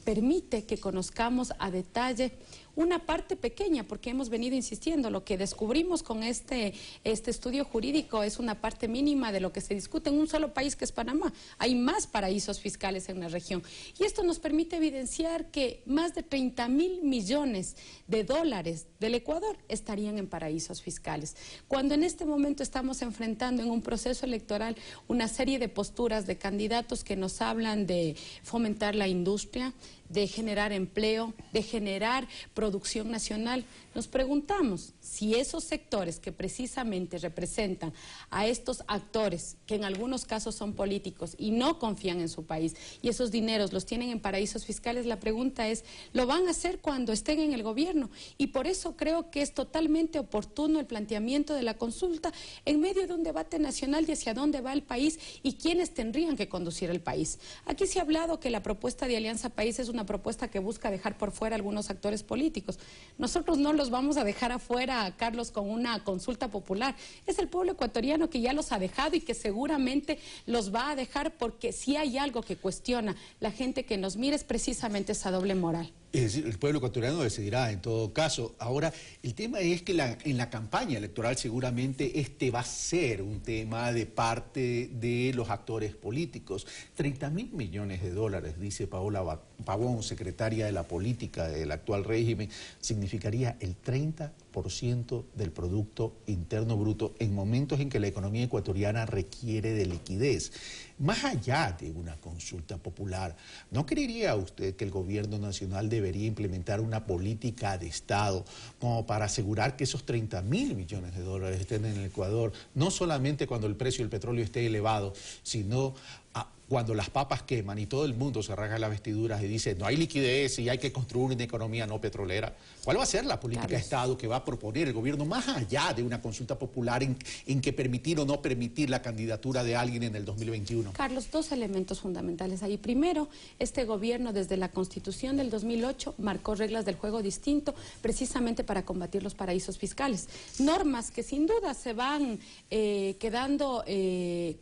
permite que conozcamos a detalle una parte pequeña, porque hemos venido insistiendo, lo que descubrimos con este estudio jurídico es una parte mínima de lo que se discute en un solo país, que es Panamá. Hay más paraísos fiscales en la región. Y esto nos permite evidenciar que más de 30.000 millones de dólares del Ecuador estarían en paraísos fiscales. Cuando en este momento estamos enfrentando en un proceso electoral una serie de posturas de candidatos que nos hablan de fomentar la industria, de generar empleo, de generar producción nacional, nos preguntamos si esos sectores que precisamente representan a estos actores, que en algunos casos son políticos y no confían en su país, y esos dineros los tienen en paraísos fiscales, la pregunta es, ¿lo van a hacer cuando estén en el gobierno? Y por eso creo que es totalmente oportuno el planteamiento de la consulta en medio de un debate nacional de hacia dónde va el país y quiénes tendrían que conducir el país. Aquí se ha hablado que la propuesta de Alianza País es una propuesta que busca dejar por fuera algunos actores políticos. Nosotros no los vamos a dejar afuera, Carlos, con una consulta popular. Es el pueblo ecuatoriano que ya los ha dejado y que seguramente los va a dejar, porque si hay algo que cuestiona la gente que nos mira es precisamente esa doble moral. Es decir, el pueblo ecuatoriano decidirá en todo caso. Ahora, el tema es que en la campaña electoral seguramente este va a ser un tema de parte de los actores políticos. 30.000 millones de dólares, dice Paola Pavón, secretaria de la política del actual régimen, significaría el 30% del Producto Interno Bruto en momentos en que la economía ecuatoriana requiere de liquidez. Más allá de una consulta popular, ¿no creería usted que el gobierno nacional debería implementar una política de Estado como para asegurar que esos 30.000 millones de dólares estén en el Ecuador, no solamente cuando el precio del petróleo esté elevado, sino cuando las papas queman y todo el mundo se rasga las vestiduras y dice no hay liquidez y hay que construir una economía no petrolera? ¿Cuál va a ser la política de Estado que va a proponer el gobierno más allá de una consulta popular en que permitir o no permitir la candidatura de alguien en el 2021? Carlos, dos elementos fundamentales ahí. Primero, este gobierno desde la Constitución del 2008 marcó reglas del juego distinto precisamente para combatir los paraísos fiscales. Normas que sin duda se van quedando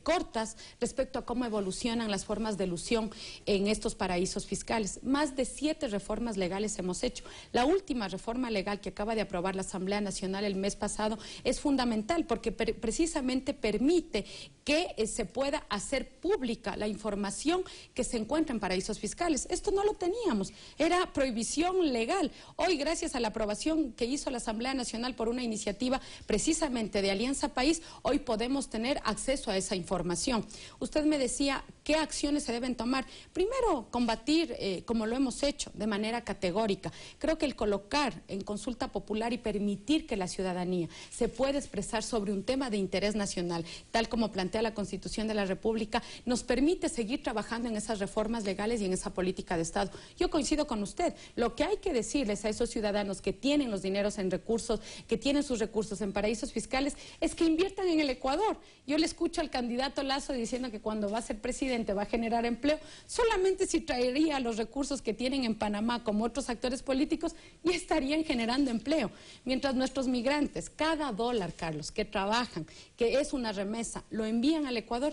cortas respecto a cómo evolucionan las formas de elusión en estos paraísos fiscales. Más de 7 reformas legales hemos hecho. La última reforma legal que acaba de aprobar la Asamblea Nacional el mes pasado es fundamental porque precisamente permite que se pueda hacer pública la información que se encuentra en paraísos fiscales. Esto no lo teníamos, era prohibición legal. Hoy, gracias a la aprobación que hizo la Asamblea Nacional por una iniciativa precisamente de Alianza País, hoy podemos tener acceso a esa información. Usted me decía, ¿qué acciones se deben tomar? Primero, combatir, como lo hemos hecho, de manera categórica. Creo que el colocar en consulta popular y permitir que la ciudadanía se pueda expresar sobre un tema de interés nacional, tal como plantea la Constitución de la República, nos permite seguir trabajando en esas reformas legales y en esa política de Estado. Yo coincido con usted. Lo que hay que decirles a esos ciudadanos que tienen los dineros en recursos, que tienen sus recursos en paraísos fiscales, es que inviertan en el Ecuador. Yo le escucho al candidato Lasso diciendo que cuando va a ser presidente va a generar empleo, solamente si traería los recursos que tienen en Panamá como otros actores políticos, ya estarían generando empleo. Mientras nuestros migrantes, cada dólar, Carlos, que trabajan, que es una remesa, lo envían al Ecuador,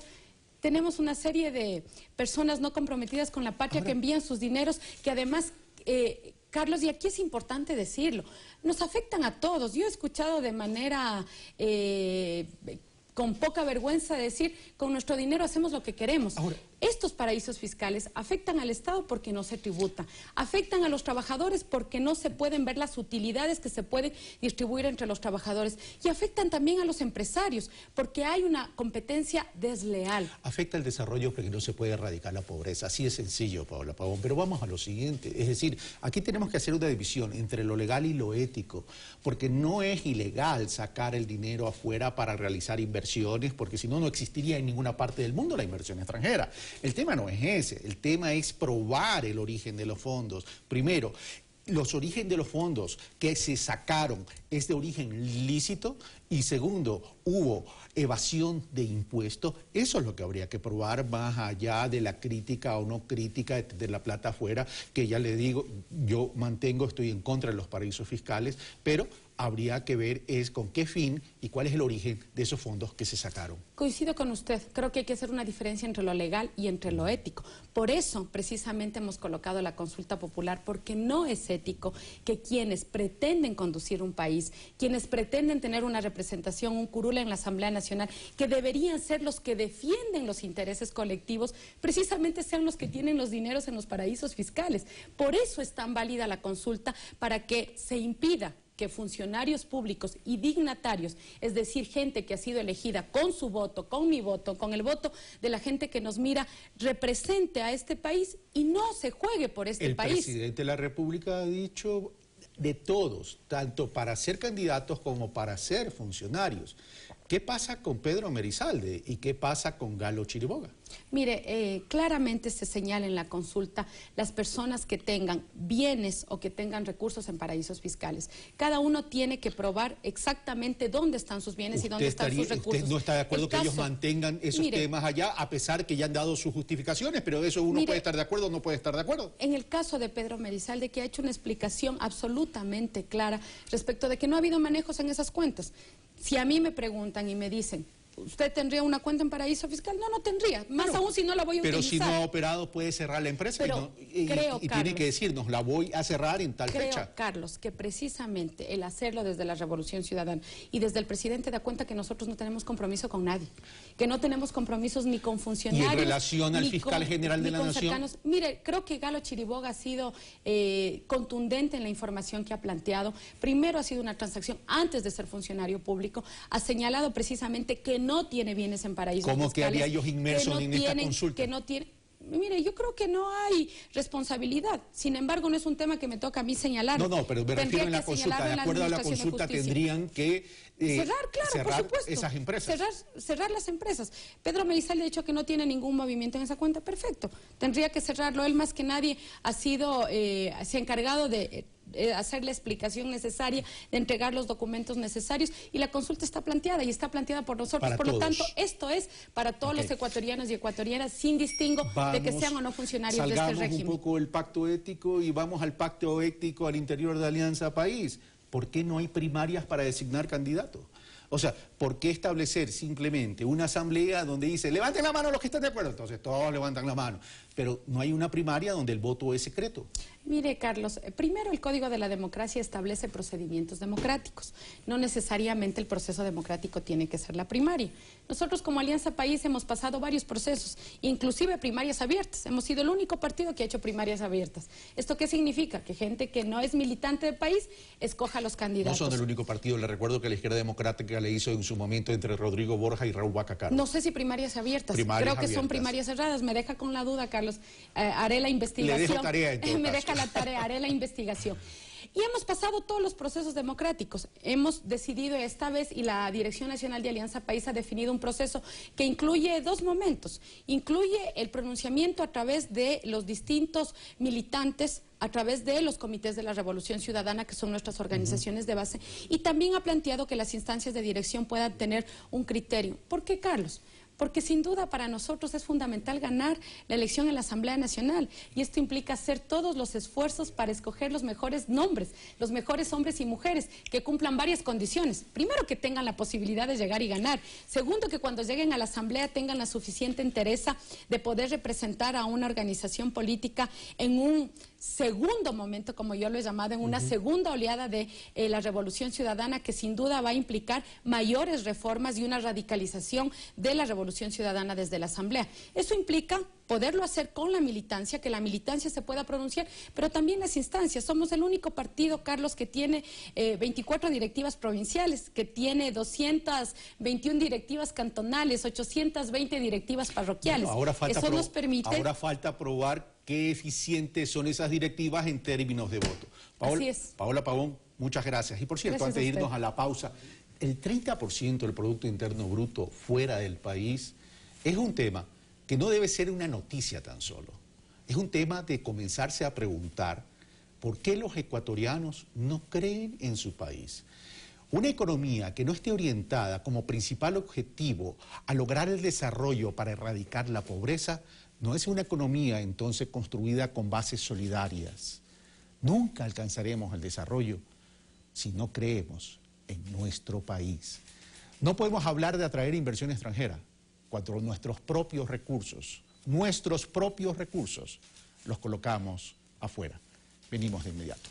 tenemos una serie de personas no comprometidas con la patria que envían sus dineros, que además, Carlos, y aquí es importante decirlo, nos afectan a todos. Yo he escuchado de manera con poca vergüenza decir, con nuestro dinero hacemos lo que queremos. Estos paraísos fiscales afectan al Estado porque no se tributa, afectan a los trabajadores porque no se pueden ver las utilidades que se pueden distribuir entre los trabajadores y afectan también a los empresarios porque hay una competencia desleal. Afecta el desarrollo porque no se puede erradicar la pobreza, así es sencillo, Paola Pavón, pero vamos a lo siguiente, es decir, aquí tenemos que hacer una división entre lo legal y lo ético, porque no es ilegal sacar el dinero afuera para realizar inversiones, porque si no, no existiría en ninguna parte del mundo la inversión extranjera. El tema no es ese, el tema es probar el origen de los fondos. Primero, los orígenes de los fondos que se sacaron es de origen lícito y segundo, hubo evasión de impuestos. Eso es lo que habría que probar más allá de la crítica o no crítica de la plata afuera, que ya le digo, yo estoy en contra de los paraísos fiscales, pero habría que ver es con qué fin y cuál es el origen de esos fondos que se sacaron. Coincido con usted, creo que hay que hacer una diferencia entre lo legal y entre lo ético. Por eso, precisamente, hemos colocado la consulta popular, porque no es ético que quienes pretenden conducir un país, quienes pretenden tener una representación, un curul en la Asamblea Nacional, que deberían ser los que defienden los intereses colectivos, precisamente sean los que tienen los dineros en los paraísos fiscales. Por eso es tan válida la consulta, para que se impida que funcionarios públicos y dignatarios, es decir, gente que ha sido elegida con su voto, con mi voto, con el voto de la gente que nos mira, represente a este país y no se juegue por este país. El presidente de la República ha dicho de todos, tanto para ser candidatos como para ser funcionarios. ¿Qué pasa con Pedro Merizalde y qué pasa con Galo Chiriboga? Mire, claramente se señala en la consulta las personas que tengan bienes o que tengan recursos en paraísos fiscales. Cada uno tiene que probar exactamente dónde están sus bienes y dónde están sus recursos. ¿Usted no está de acuerdo que ellos mantengan esos temas allá, a pesar que ya han dado sus justificaciones, pero eso uno puede estar de acuerdo o no puede estar de acuerdo? En el caso de Pedro Merizalde, que ha hecho una explicación absolutamente clara respecto de que no ha habido manejos en esas cuentas. Si a mí me preguntan y me dicen, ¿usted tendría una cuenta en paraíso fiscal? No, no tendría. Más aún si no la voy a utilizar. Pero si no ha operado, puede cerrar la empresa y tiene que decirnos, la voy a cerrar en tal fecha. Creo, Carlos, que precisamente el hacerlo desde la Revolución Ciudadana y desde el presidente da cuenta que nosotros no tenemos compromiso con nadie, que no tenemos compromisos ni con funcionarios. ¿Y en relación al fiscal general de la Nación? Cercanos. Mire, creo que Galo Chiriboga ha sido contundente en la información que ha planteado. Primero ha sido una transacción antes de ser funcionario público, ha señalado precisamente que no tiene bienes en paraísos fiscales. ¿Cómo quedaría ellos inmersos en esta consulta? Que no tiene... Mire, yo creo que no hay responsabilidad. Sin embargo, no es un tema que me toca a mí señalar. No, pero me refiero en la consulta. De acuerdo a la consulta tendrían que cerrar, por supuesto, esas empresas. Cerrar las empresas. Pedro Merizalde ha dicho que no tiene ningún movimiento en esa cuenta. Perfecto. Tendría que cerrarlo. Él más que nadie se ha encargado de hacer la explicación necesaria, de entregar los documentos necesarios, y la consulta está planteada y está planteada por nosotros. Por lo tanto, esto es para todos los ecuatorianos y ecuatorianas, sin distingo de que sean o no funcionarios de este régimen. Salgamos un poco el pacto ético y vamos al pacto ético al interior de Alianza País. ¿Por qué no hay primarias para designar candidatos? O sea, ¿por qué establecer simplemente una asamblea donde dice, levanten la mano los que están de acuerdo? Entonces todos levantan la mano, pero no hay una primaria donde el voto es secreto. Mire, Carlos, primero el Código de la Democracia establece procedimientos democráticos. No necesariamente el proceso democrático tiene que ser la primaria. Nosotros como Alianza País hemos pasado varios procesos, inclusive primarias abiertas. Hemos sido el único partido que ha hecho primarias abiertas. ¿Esto qué significa? Que gente que no es militante del país escoja a los candidatos. No son el único partido. Le recuerdo que la Izquierda Democrática le hizo en su momento entre Rodrigo Borja y Raúl Bacacaro. No sé si primarias abiertas. Creo que son primarias cerradas. Me deja con la duda, Carlos. Haré la investigación. Le dejo tarea en todo caso. La tarea, haré la investigación. Y hemos pasado todos los procesos democráticos. Hemos decidido esta vez, y la Dirección Nacional de Alianza País ha definido un proceso que incluye dos momentos. Incluye el pronunciamiento a través de los distintos militantes, a través de los comités de la Revolución Ciudadana, que son nuestras organizaciones de base, y también ha planteado que las instancias de dirección puedan tener un criterio. ¿Por qué, Carlos? Porque sin duda para nosotros es fundamental ganar la elección en la Asamblea Nacional, y esto implica hacer todos los esfuerzos para escoger los mejores nombres, los mejores hombres y mujeres que cumplan varias condiciones. Primero, que tengan la posibilidad de llegar y ganar. Segundo, que cuando lleguen a la Asamblea tengan la suficiente entereza de poder representar a una organización política en un segundo momento, como yo lo he llamado, en una segunda oleada de la revolución ciudadana, que sin duda va a implicar mayores reformas y una radicalización de la revolución ciudadana desde la Asamblea. Eso implica poderlo hacer con la militancia, que la militancia se pueda pronunciar, pero también las instancias. Somos el único partido, Carlos, que tiene 24 directivas provinciales, que tiene 221 directivas cantonales, 820 directivas parroquiales. Bueno, Eso nos permite... Ahora falta probar qué eficientes son esas directivas en términos de voto. Así es. Paola Pavón, muchas gracias. Y por cierto, Gracias antes de a usted. irnos a la pausa, el 30% del Producto Interno Bruto fuera del país es un tema que no debe ser una noticia tan solo. Es un tema de comenzarse a preguntar por qué los ecuatorianos no creen en su país. Una economía que no esté orientada como principal objetivo a lograr el desarrollo para erradicar la pobreza, no es una economía entonces construida con bases solidarias. Nunca alcanzaremos el desarrollo si no creemos en nuestro país. No podemos hablar de atraer inversión extranjera cuando nuestros propios recursos, los colocamos afuera. Venimos de inmediato.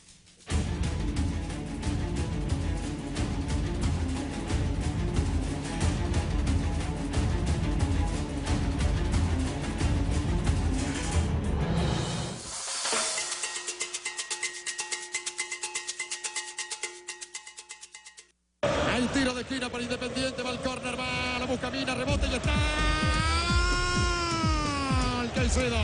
El tiro de esquina para Independiente, va al córner, va, la busca, mina, rebote y está. El Caicedo.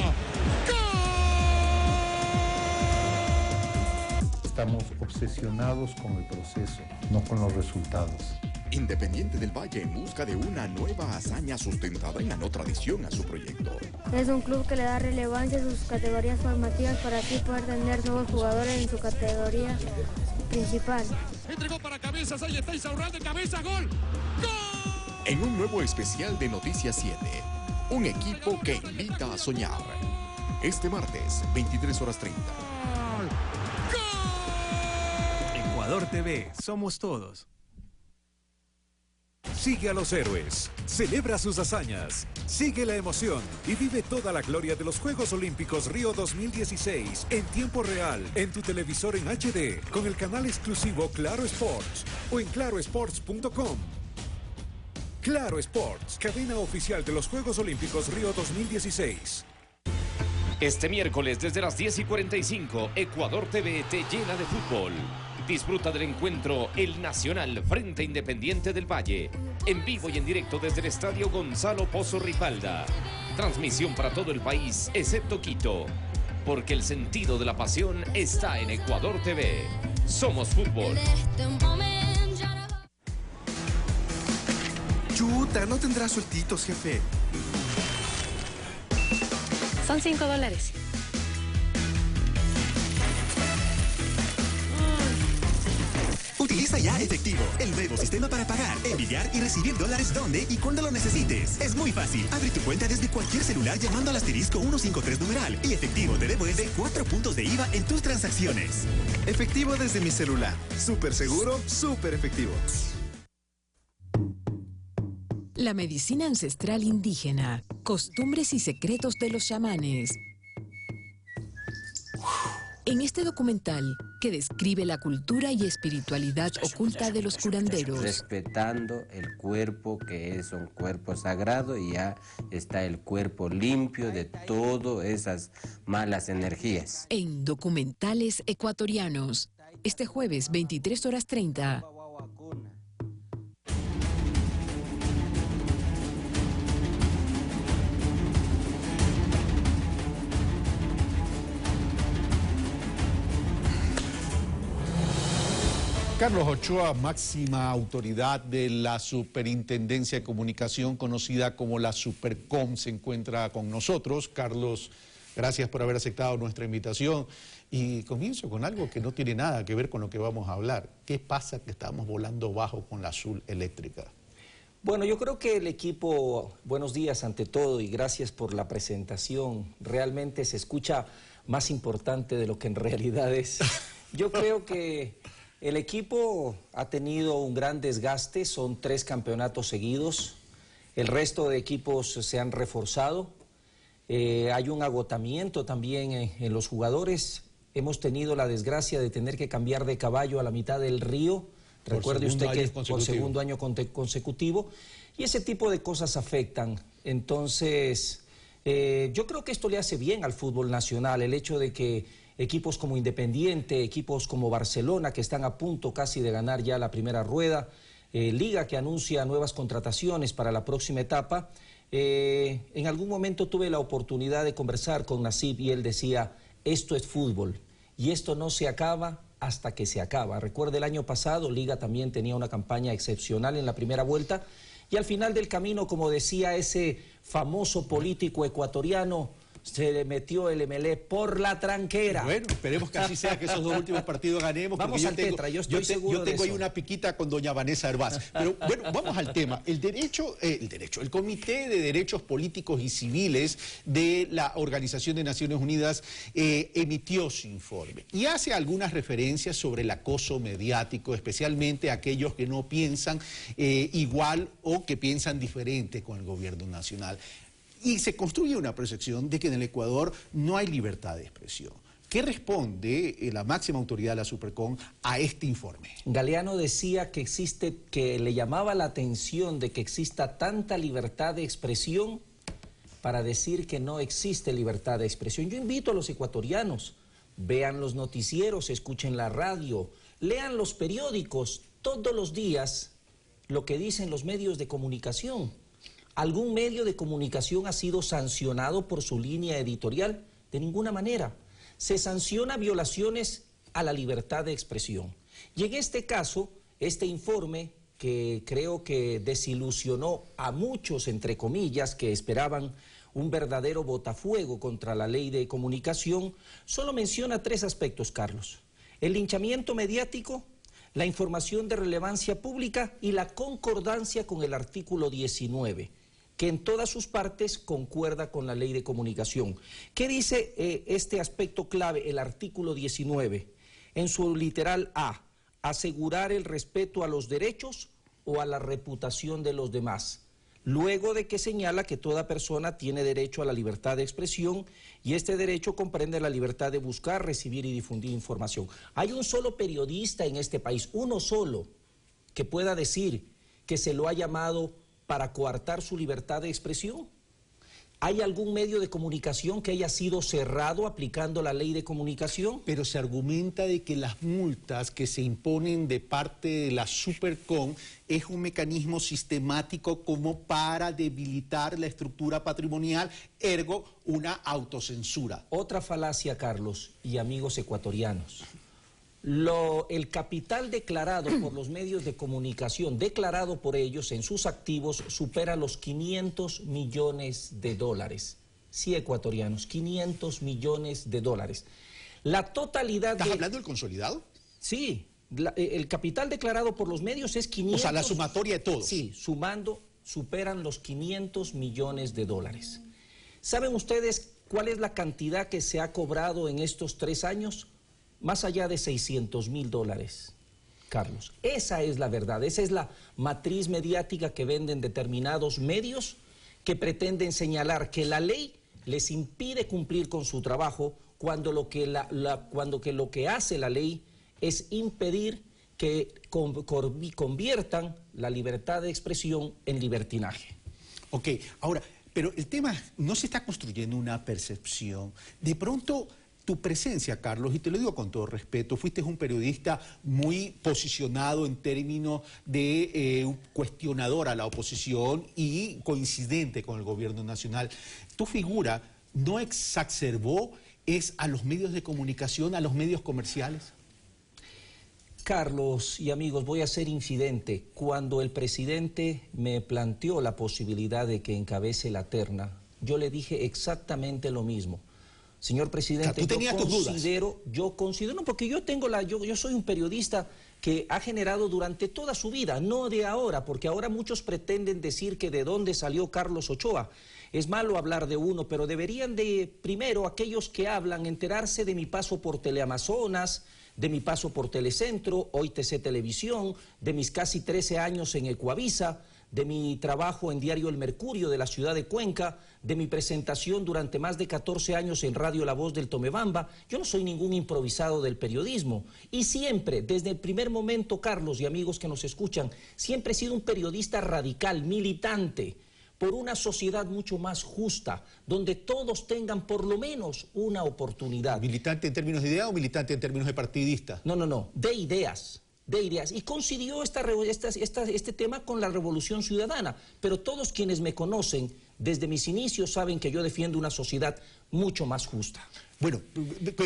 Estamos obsesionados con el proceso, no con los resultados. Independiente del Valle en busca de una nueva hazaña sustentada en la no tradición a su proyecto. Es un club que le da relevancia a sus categorías formativas para así poder tener nuevos jugadores en su categoría principal. Entregó para Cabezas, ahí está Isaurralde, cabeza, gol. ¡Gol! En un nuevo especial de Noticias 7, un equipo que invita a soñar. Este martes, 23:30. Ecuador TV, somos todos. Sigue a los héroes, celebra sus hazañas, sigue la emoción y vive toda la gloria de los Juegos Olímpicos Río 2016 en tiempo real, en tu televisor en HD, con el canal exclusivo Claro Sports o en clarosports.com. Claro Sports, cadena oficial de los Juegos Olímpicos Río 2016. Este miércoles desde las 10:45, Ecuador TV te llena de fútbol. Disfruta del encuentro El Nacional frente a Independiente del Valle, en vivo y en directo desde el Estadio Gonzalo Pozo Ripalda. Transmisión para todo el país, excepto Quito, porque el sentido de la pasión está en Ecuador TV. Somos fútbol. Chuta, no tendrás sueltitos, jefe. Son $5. Utiliza ya Efectivo, el nuevo sistema para pagar, enviar y recibir dólares donde y cuando lo necesites. Es muy fácil. Abre tu cuenta desde cualquier celular llamando al asterisco 153 numeral y Efectivo te devuelve 4 puntos de IVA en tus transacciones. Efectivo desde mi celular. Súper seguro, súper efectivo. La medicina ancestral indígena, costumbres y secretos de los chamanes. En este documental, que describe la cultura y espiritualidad oculta de los curanderos. Respetando el cuerpo, que es un cuerpo sagrado, y ya está el cuerpo limpio de todas esas malas energías. En Documentales Ecuatorianos, este jueves 23:30. Carlos Ochoa, máxima autoridad de la Superintendencia de Comunicación, conocida como la Supercom, se encuentra con nosotros. Carlos, gracias por haber aceptado nuestra invitación. Y comienzo con algo que no tiene nada que ver con lo que vamos a hablar. ¿Qué pasa que estamos volando bajo con la Azul Eléctrica? Bueno, yo creo que el equipo, buenos días ante todo y gracias por la presentación. Realmente se escucha más importante de lo que en realidad es. Yo creo que el equipo ha tenido un gran desgaste, son 3 campeonatos seguidos, el resto de equipos se han reforzado, hay un agotamiento también en los jugadores hemos tenido la desgracia de tener que cambiar de caballo a la mitad del río. Recuerde usted que por segundo año consecutivo. Y ese tipo de cosas afectan. Entonces, yo creo que esto le hace bien al fútbol nacional, el hecho de que equipos como Independiente, equipos como Barcelona, que están a punto casi de ganar ya la primera rueda, Liga que anuncia nuevas contrataciones para la próxima etapa. En algún momento tuve la oportunidad de conversar con Nasib y él decía, esto es fútbol y esto no se acaba hasta que se acaba. Recuerde, el año pasado Liga también tenía una campaña excepcional en la primera vuelta y al final del camino, como decía ese famoso político ecuatoriano, se le metió el MLE por la tranquera. Bueno, esperemos que así sea, que esos dos últimos partidos ganemos. Vamos al Tetra, yo estoy seguro de eso. Yo tengo ahí una piquita con doña Vanessa Hervás. Pero bueno, vamos al tema. El Comité de Derechos Políticos y Civiles de la Organización de Naciones Unidas emitió su informe y hace algunas referencias sobre el acoso mediático, especialmente aquellos que no piensan igual o que piensan diferente con el gobierno nacional. Y se construye una percepción de que en el Ecuador no hay libertad de expresión. ¿Qué responde la máxima autoridad de la Supercon a este informe? Galeano decía que le llamaba la atención de que exista tanta libertad de expresión para decir que no existe libertad de expresión. Yo invito a los ecuatorianos, vean los noticieros, escuchen la radio, lean los periódicos todos los días lo que dicen los medios de comunicación. ¿Algún medio de comunicación ha sido sancionado por su línea editorial? De ninguna manera. Se sanciona violaciones a la libertad de expresión. Y en este caso, este informe, que creo que desilusionó a muchos, entre comillas, que esperaban un verdadero botafuego contra la ley de comunicación, solo menciona 3 aspectos, Carlos. El linchamiento mediático, la información de relevancia pública y la concordancia con el artículo 19. Que en todas sus partes concuerda con la ley de comunicación. ¿Qué dice este aspecto clave, el artículo 19? En su literal A, asegurar el respeto a los derechos o a la reputación de los demás. Luego de que señala que toda persona tiene derecho a la libertad de expresión y este derecho comprende la libertad de buscar, recibir y difundir información. Hay un solo periodista en este país, uno solo, que pueda decir que se lo ha llamado para coartar su libertad de expresión. ¿Hay algún medio de comunicación que haya sido cerrado aplicando la ley de comunicación? Pero se argumenta de que las multas que se imponen de parte de la Supercon es un mecanismo sistemático como para debilitar la estructura patrimonial, ergo una autocensura. Otra falacia, Carlos y amigos ecuatorianos. El capital declarado por los medios de comunicación, declarado por ellos en sus activos, supera los 500 millones de dólares. Sí, ecuatorianos, 500 millones de dólares. La totalidad ¿Estás hablando del consolidado? Sí, el capital declarado por los medios es 500... O sea, la sumatoria de todos. Sí, sumando, superan los 500 millones de dólares. ¿Saben ustedes cuál es la cantidad que se ha cobrado en estos 3 años? Más allá de 600.000 dólares, Carlos. Esa es la verdad, esa es la matriz mediática que venden determinados medios que pretenden señalar que la ley les impide cumplir con su trabajo cuando lo que hace la ley es impedir que conviertan la libertad de expresión en libertinaje. Ok, ahora, pero el tema, no se está construyendo una percepción. De pronto, tu presencia, Carlos, y te lo digo con todo respeto, fuiste un periodista muy posicionado en términos de cuestionador a la oposición y coincidente con el gobierno nacional. Tu figura no exacerbó a los medios de comunicación, a los medios comerciales. Carlos y amigos, voy a ser incidente. Cuando el presidente me planteó la posibilidad de que encabece la terna, yo le dije exactamente lo mismo. Señor presidente, yo considero, no, porque yo soy un periodista que ha generado durante toda su vida, no de ahora, porque ahora muchos pretenden decir que de dónde salió Carlos Ochoa. Es malo hablar de uno, pero deberían de, primero, aquellos que hablan, enterarse de mi paso por Teleamazonas, de mi paso por Telecentro, hoy TC Televisión, de mis casi 13 años en Ecuavisa, de mi trabajo en Diario El Mercurio de la ciudad de Cuenca, de mi presentación durante más de 14 años en Radio La Voz del Tomebamba. Yo no soy ningún improvisado del periodismo. Y siempre, desde el primer momento, Carlos y amigos que nos escuchan, siempre he sido un periodista radical, militante, por una sociedad mucho más justa, donde todos tengan por lo menos una oportunidad. ¿Militante en términos de idea o militante en términos de partidista? No, de ideas. Y coincidió este tema con la Revolución Ciudadana, pero todos quienes me conocen desde mis inicios saben que yo defiendo una sociedad mucho más justa. Bueno,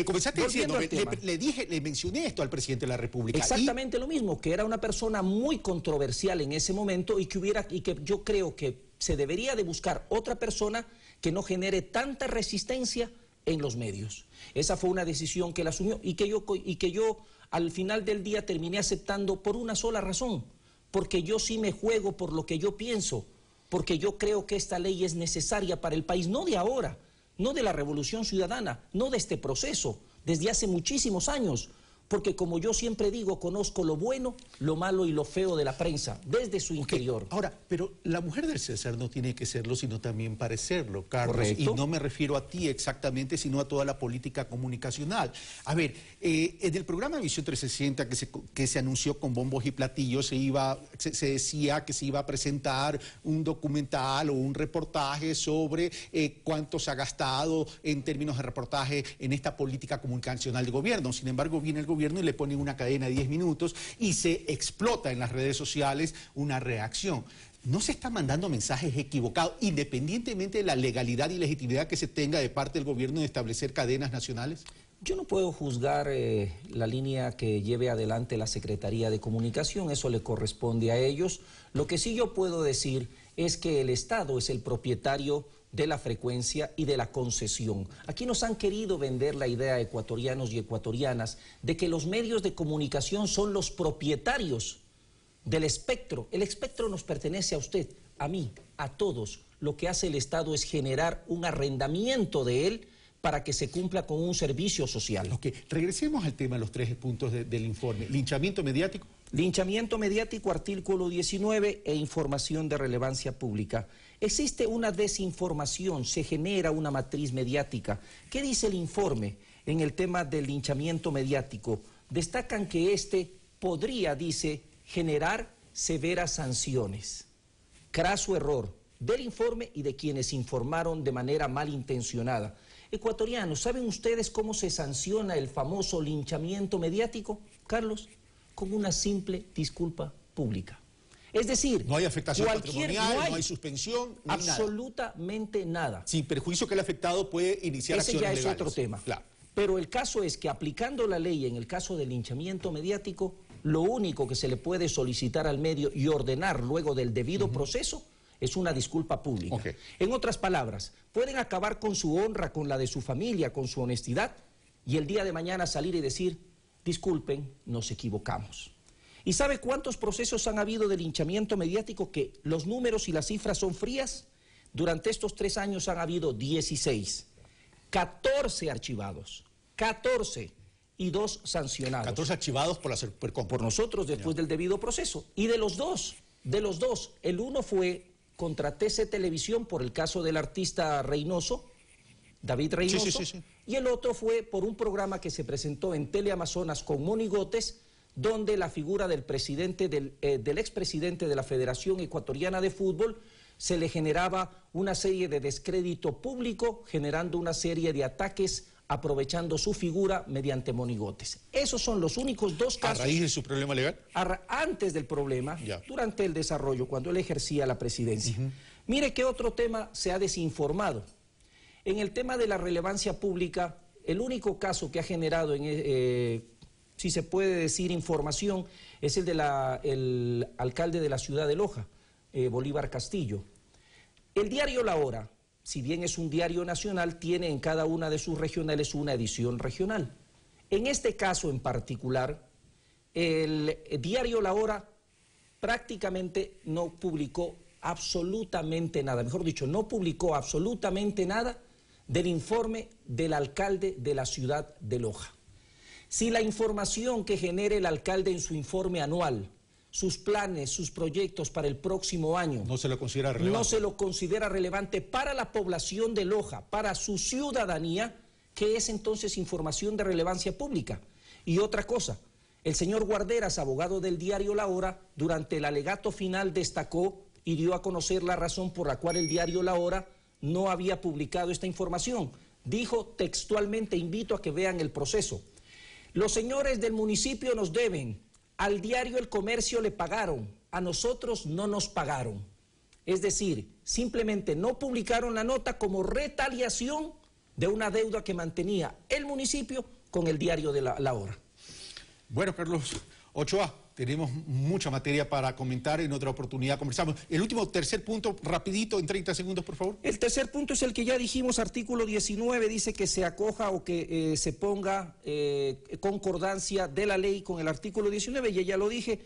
comenzaste diciendo, le mencioné esto al presidente de la República. Exactamente lo mismo, que era una persona muy controversial en ese momento y que yo creo que se debería de buscar otra persona que no genere tanta resistencia en los medios. Esa fue una decisión que él asumió y que yo al final del día terminé aceptando por una sola razón, porque yo sí me juego por lo que yo pienso, porque yo creo que esta ley es necesaria para el país, no de ahora, no de la Revolución Ciudadana, no de este proceso, desde hace muchísimos años, porque como yo siempre digo, conozco lo bueno, lo malo y lo feo de la prensa, desde su interior. Ahora, pero la mujer del César no tiene que serlo, sino también parecerlo, Carlos. Correcto. Y no me refiero a ti exactamente, sino a toda la política comunicacional. A ver, en el programa Visión 360 que se anunció con bombos y platillos, se decía que se iba a presentar un documental o un reportaje sobre cuánto se ha gastado en términos de reportaje en esta política comunicacional de gobierno. Sin embargo, viene el gobierno y le ponen una cadena de 10 minutos y se explota en las redes sociales una reacción. ¿No se están mandando mensajes equivocados, independientemente de la legalidad y legitimidad que se tenga de parte del gobierno de establecer cadenas nacionales? Yo no puedo juzgar la línea que lleve adelante la Secretaría de Comunicación, eso le corresponde a ellos. Lo que sí yo puedo decir es que el Estado es el propietario de la frecuencia y de la concesión. Aquí nos han querido vender la idea, ecuatorianos y ecuatorianas, de que los medios de comunicación son los propietarios del espectro. El espectro nos pertenece a usted, a mí, a todos. Lo que hace el Estado es generar un arrendamiento de él para que se cumpla con un servicio social. Ok, regresemos al tema de los 3 puntos del informe. ¿Linchamiento mediático? Linchamiento mediático, artículo 19, e información de relevancia pública. Existe una desinformación, se genera una matriz mediática. ¿Qué dice el informe en el tema del linchamiento mediático? Destacan que este podría, dice, generar severas sanciones. Craso error del informe y de quienes informaron de manera malintencionada. Ecuatorianos, ¿saben ustedes cómo se sanciona el famoso linchamiento mediático, Carlos? Con una simple disculpa pública. Es decir, no hay afectación patrimonial, no hay suspensión, ni absolutamente nada. Sin perjuicio que el afectado puede iniciar acciones legales. Ese ya es otro tema. Claro. Pero el caso es que aplicando la ley en el caso del linchamiento mediático, lo único que se le puede solicitar al medio y ordenar luego del debido proceso es una disculpa pública. Okay. En otras palabras, pueden acabar con su honra, con la de su familia, con su honestidad, y el día de mañana salir y decir, disculpen, nos equivocamos. ¿Y sabe cuántos procesos han habido de linchamiento mediático? Que los números y las cifras son frías. Durante estos 3 años han habido 16, 14 archivados, 14 y 2 sancionados. 14 archivados por la Supercom. Por nosotros después del debido proceso. Y de los dos, el uno fue contra TC Televisión por el caso del artista Reynoso, David Reynoso, sí. Y el otro fue por un programa que se presentó en Teleamazonas con Monigotes, donde la figura del expresidente de la Federación Ecuatoriana de Fútbol se le generaba una serie de descrédito público, generando una serie de ataques, aprovechando su figura mediante monigotes. Esos son los únicos 2 casos. ¿A raíz de su problema legal? Antes del problema, durante el desarrollo, cuando él ejercía la presidencia. Mire qué otro tema se ha desinformado. En el tema de la relevancia pública, el único caso que ha generado, si se puede decir, información, es el del alcalde de la ciudad de Loja, Bolívar Castillo. El diario La Hora, si bien es un diario nacional, tiene en cada una de sus regionales una edición regional. En este caso en particular, el diario La Hora prácticamente no publicó absolutamente nada, mejor dicho, no publicó absolutamente nada del informe del alcalde de la ciudad de Loja. Si la información que genere el alcalde en su informe anual sus planes, sus proyectos para el próximo año. No se lo considera relevante. No se lo considera relevante para la población de Loja, para su ciudadanía, que es entonces información de relevancia pública. Y otra cosa, el señor Guarderas, abogado del diario La Hora, durante el alegato final destacó y dio a conocer la razón por la cual el diario La Hora no había publicado esta información. Dijo textualmente, invito a que vean el proceso. Los señores del municipio nos deben, al diario El Comercio le pagaron, a nosotros no nos pagaron. Es decir, simplemente no publicaron la nota como retaliación de una deuda que mantenía el municipio con el diario de La Hora. Bueno, Carlos Ochoa, tenemos mucha materia para comentar, en otra oportunidad conversamos. El último, tercer punto, rapidito, en 30 segundos, por favor. El tercer punto es el que ya dijimos, artículo 19, dice que se acoja o que se ponga concordancia de la ley con el artículo 19, y ya lo dije,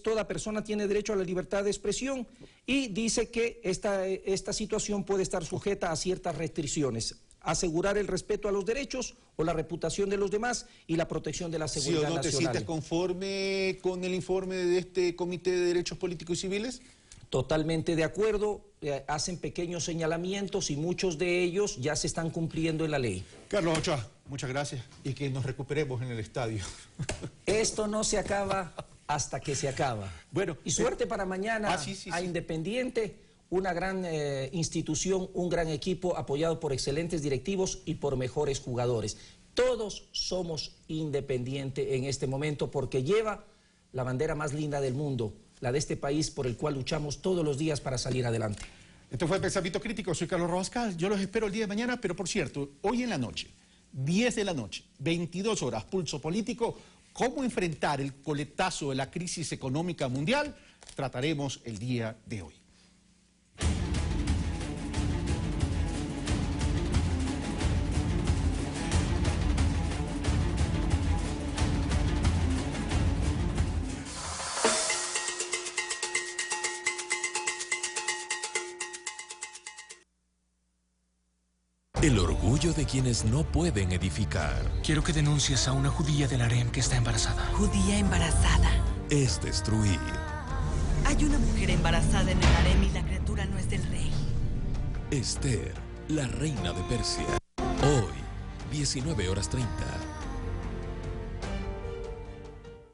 toda persona tiene derecho a la libertad de expresión, y dice que esta situación puede estar sujeta a ciertas restricciones. Asegurar el respeto a los derechos o la reputación de los demás y la protección de la seguridad nacional. ¿Sí o no te sientes conforme con el informe de este Comité de Derechos Políticos y Civiles? Totalmente de acuerdo, hacen pequeños señalamientos y muchos de ellos ya se están cumpliendo en la ley. Carlos Ochoa, muchas gracias y que nos recuperemos en el estadio. Esto no se acaba hasta que se acaba. Bueno, y suerte para mañana a Independiente. Una gran institución, un gran equipo apoyado por excelentes directivos y por mejores jugadores. Todos somos Independiente en este momento porque lleva la bandera más linda del mundo, la de este país por el cual luchamos todos los días para salir adelante. Esto fue Pensamiento Crítico, soy Carlos Rabascal, yo los espero el día de mañana, pero por cierto, hoy en la noche, 10 de la noche, 22 horas, Pulso Político, cómo enfrentar el coletazo de la crisis económica mundial, trataremos el día de hoy. El orgullo de quienes no pueden edificar. Quiero que denuncies a una judía del harem que está embarazada. ¿Judía embarazada? Es destruir. Hay una mujer embarazada en el harem y la criatura no es del rey. Esther, la reina de Persia. Hoy, 19:30.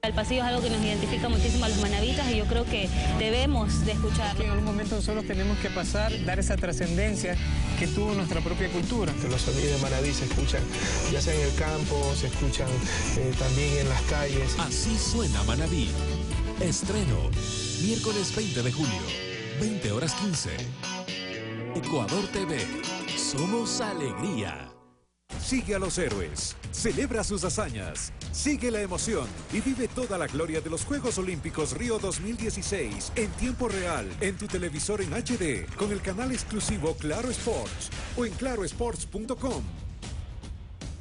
El pasillo es algo que nos identifica muchísimo a los manabitas y yo creo que debemos de escucharlo. En algún momento nosotros tenemos que pasar, dar esa trascendencia que tuvo nuestra propia cultura. Los sonidos de Manabí se escuchan ya sea en el campo, se escuchan también en las calles. Así suena Manabí. Estreno, miércoles 20 de julio, 20:15. Ecuador TV, somos alegría. Sigue a los héroes, celebra sus hazañas, sigue la emoción y vive toda la gloria de los Juegos Olímpicos Río 2016 en tiempo real, en tu televisor en HD, con el canal exclusivo Claro Sports o en clarosports.com.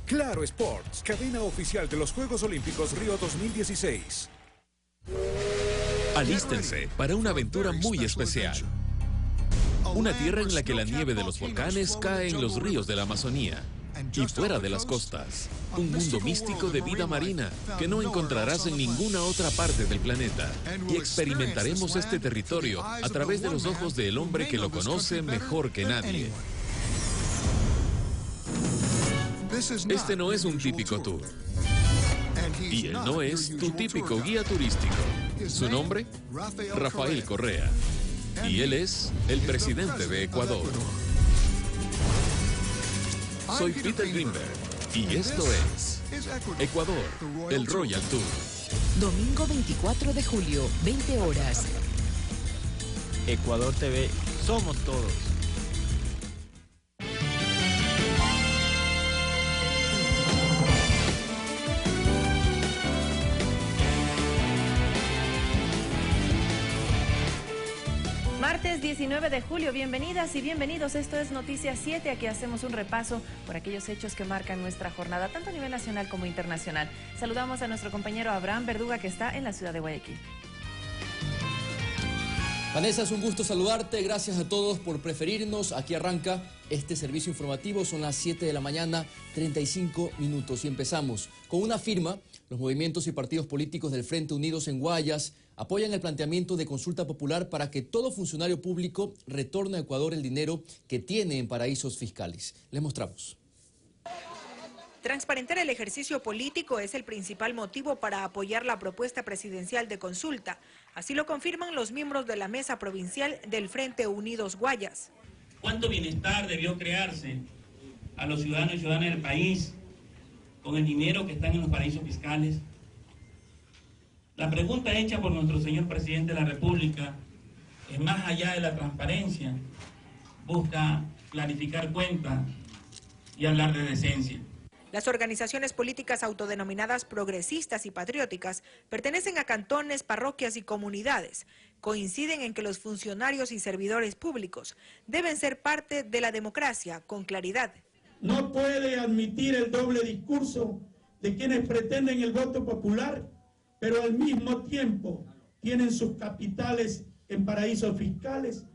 Claro Sports, cadena oficial de los Juegos Olímpicos Río 2016. Alístense para una aventura muy especial. Una tierra en la que la nieve de los volcanes cae en los ríos de la Amazonía. Y fuera de las costas, un mundo místico de vida marina que no encontrarás en ninguna otra parte del planeta. Y experimentaremos este territorio a través de los ojos del hombre que lo conoce mejor que nadie. Este no es un típico tour. Y él no es tu típico guía turístico. Su nombre, Rafael Correa. Y él es el presidente de Ecuador. Soy Peter Greenberg y esto es Ecuador, el Royal Tour. Domingo 24 de julio, 20 horas. Ecuador TV, somos todos. Martes 19 de julio, bienvenidas y bienvenidos. Esto es Noticias 7. Aquí hacemos un repaso por aquellos hechos que marcan nuestra jornada, tanto a nivel nacional como internacional. Saludamos a nuestro compañero Abraham Verduga, que está en la ciudad de Guayaquil. Vanessa, es un gusto saludarte. Gracias a todos por preferirnos. Aquí arranca este servicio informativo. Son las 7 de la mañana, 35 minutos. Y empezamos con una firma. Los movimientos y partidos políticos del Frente Unidos en Guayas apoyan el planteamiento de consulta popular para que todo funcionario público retorne a Ecuador el dinero que tiene en paraísos fiscales. Les mostramos. Transparentar el ejercicio político es el principal motivo para apoyar la propuesta presidencial de consulta. Así lo confirman los miembros de la mesa provincial del Frente Unidos Guayas. ¿Cuánto bienestar debió crearse a los ciudadanos y ciudadanas del país con el dinero que están en los paraísos fiscales? La pregunta hecha por nuestro señor presidente de la República es más allá de la transparencia, busca clarificar cuentas y hablar de decencia. Las organizaciones políticas autodenominadas progresistas y patrióticas pertenecen a cantones, parroquias y comunidades. Coinciden en que los funcionarios y servidores públicos deben ser parte de la democracia con claridad. No puede admitir el doble discurso de quienes pretenden el voto popular, pero al mismo tiempo tienen sus capitales en paraísos fiscales,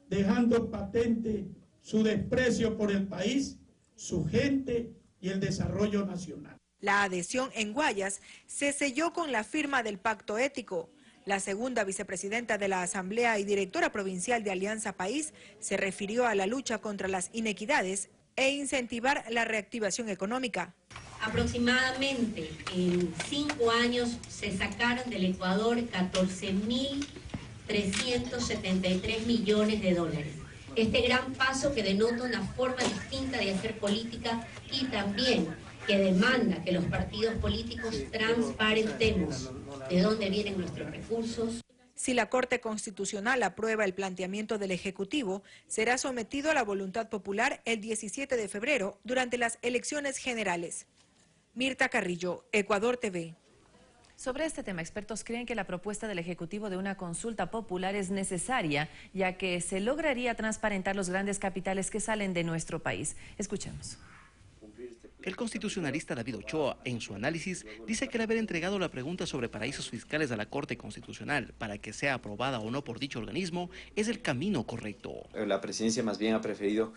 dejando patente su desprecio por el país, su gente y el desarrollo nacional. La adhesión en Guayas se selló con la firma del Pacto Ético. La segunda vicepresidenta de la Asamblea y directora provincial de Alianza País se refirió a la lucha contra las inequidades e incentivar la reactivación económica. Aproximadamente en 5 años se sacaron del Ecuador 14.373 millones de dólares. Este gran paso que denota una forma distinta de hacer política y también que demanda que los partidos políticos transparentemos de dónde vienen nuestros recursos. Si la Corte Constitucional aprueba el planteamiento del Ejecutivo, será sometido a la voluntad popular el 17 de febrero durante las elecciones generales. Mirta Carrillo, Ecuador TV. Sobre este tema, expertos creen que la propuesta del Ejecutivo de una consulta popular es necesaria, ya que se lograría transparentar los grandes capitales que salen de nuestro país. Escuchemos. El constitucionalista David Ochoa, en su análisis, dice que el haber entregado la pregunta sobre paraísos fiscales a la Corte Constitucional para que sea aprobada o no por dicho organismo es el camino correcto. La presidencia más bien ha preferido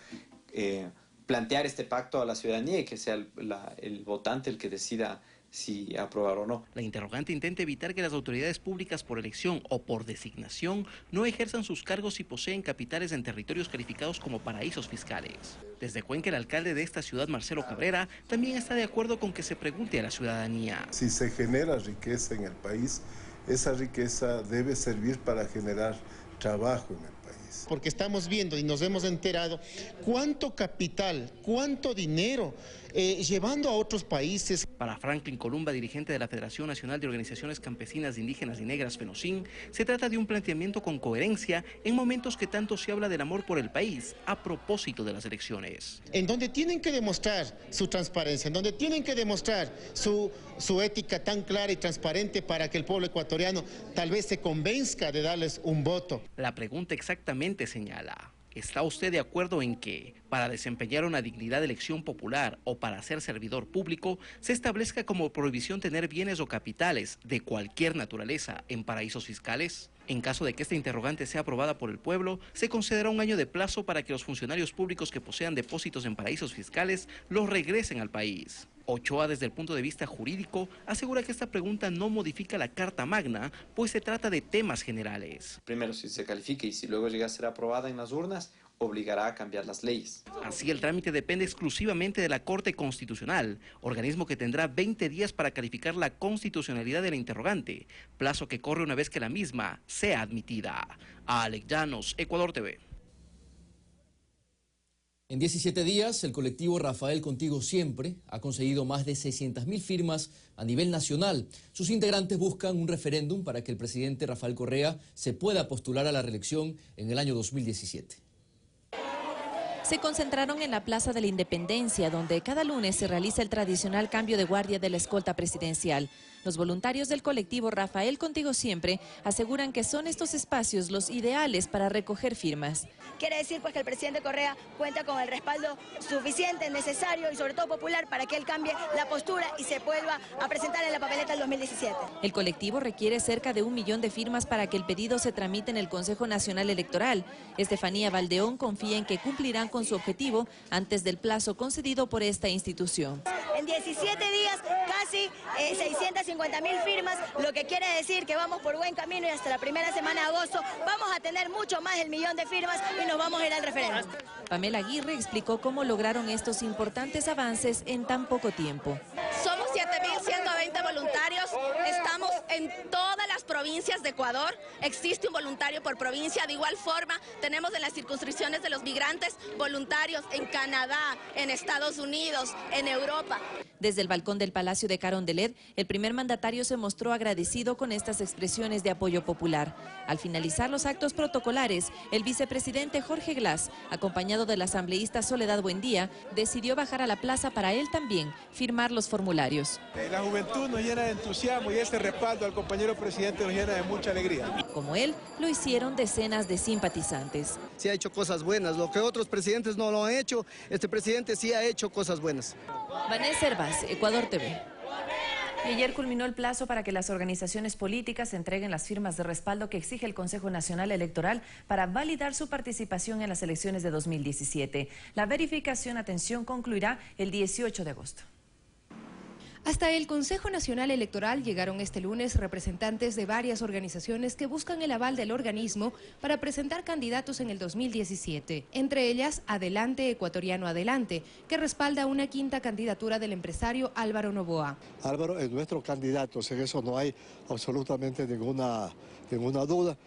plantear este pacto a la ciudadanía y que sea el votante el que decida si aprobar o no. La interrogante intenta evitar que las autoridades públicas por elección o por designación no ejerzan sus cargos si poseen capitales en territorios calificados como paraísos fiscales. Desde Cuenca, el alcalde de esta ciudad, Marcelo Cabrera, también está de acuerdo con que se pregunte a la ciudadanía. Si se genera riqueza en el país, esa riqueza debe servir para generar trabajo en el país. Porque estamos viendo y nos hemos enterado cuánto capital, cuánto dinero llevando a otros países. Para Franklin Columba, dirigente de la Federación Nacional de Organizaciones Campesinas, Indígenas y Negras, FENOCIN, se trata de un planteamiento con coherencia en momentos que tanto se habla del amor por el país a propósito de las elecciones. En donde tienen que demostrar su transparencia, en donde tienen que demostrar su ética tan clara y transparente para que el pueblo ecuatoriano tal vez se convenzca de darles un voto. La pregunta exactamente señala: ¿está usted de acuerdo en que, para desempeñar una dignidad de elección popular o para ser servidor público, se establezca como prohibición tener bienes o capitales de cualquier naturaleza en paraísos fiscales? En caso de que esta interrogante sea aprobada por el pueblo, se concederá un año de plazo para que los funcionarios públicos que posean depósitos en paraísos fiscales los regresen al país. Ochoa, desde el punto de vista jurídico, asegura que esta pregunta no modifica la Carta Magna, pues se trata de temas generales. Primero, si se califica y si luego llega a ser aprobada en las urnas, obligará a cambiar las leyes. Así, el trámite depende exclusivamente de la Corte Constitucional, organismo que tendrá 20 días para calificar la constitucionalidad de la interrogante, plazo que corre una vez que la misma sea admitida. Alex Llanos, Ecuador TV. En 17 días, el colectivo Rafael Contigo Siempre ha conseguido más de 600.000 firmas a nivel nacional. Sus integrantes buscan un referéndum para que el presidente Rafael Correa se pueda postular a la reelección en el año 2017. Se concentraron en la Plaza de la Independencia, donde cada lunes se realiza el tradicional cambio de guardia de la escolta presidencial. Los voluntarios del colectivo Rafael Contigo Siempre aseguran que son estos espacios los ideales para recoger firmas. Quiere decir pues que el presidente Correa cuenta con el respaldo suficiente, necesario y sobre todo popular para que él cambie la postura y se vuelva a presentar en la papeleta del 2017. El colectivo requiere cerca de 1 millón de firmas para que el pedido se tramite en el Consejo Nacional Electoral. Estefanía Valdeón confía en que cumplirán con con su objetivo antes del plazo concedido por esta institución. En 17 días, casi 650.000 firmas, lo que quiere decir que vamos por buen camino y hasta la primera semana de agosto vamos a tener mucho más del 1.000.000 de firmas y nos vamos a ir al referéndum. Pamela Aguirre explicó cómo lograron estos importantes avances en tan poco tiempo. Somos 7.120 voluntarios, estamos en todas las provincias de Ecuador, existe un voluntario por provincia, de igual forma tenemos en las circunscripciones de los migrantes voluntarios en Canadá, en Estados Unidos, en Europa. Desde el balcón del Palacio de Carondelet, el primer mandatario se mostró agradecido con estas expresiones de apoyo popular. Al finalizar los actos protocolares, el vicepresidente Jorge Glass, acompañado de la asambleísta Soledad Buendía, decidió bajar a la plaza para él también firmar los formularios. La juventud nos llena de entusiasmo y este respaldo al compañero presidente nos llena de mucha alegría. Como él, lo hicieron decenas de simpatizantes. Sí ha hecho cosas buenas, lo que otros presidentes no lo han hecho, este presidente sí ha hecho cosas buenas. Vanessa Hervás, Ecuador TV. Y ayer culminó el plazo para que las organizaciones políticas entreguen las firmas de respaldo que exige el Consejo Nacional Electoral para validar su participación en las elecciones de 2017. La verificación, atención, concluirá el 18 de agosto. Hasta el Consejo Nacional Electoral llegaron este lunes representantes de varias organizaciones que buscan el aval del organismo para presentar candidatos en el 2017. Entre ellas, Adelante Ecuatoriano Adelante, que respalda una quinta candidatura del empresario Álvaro Noboa. Álvaro es nuestro candidato, en eso no hay absolutamente ninguna duda.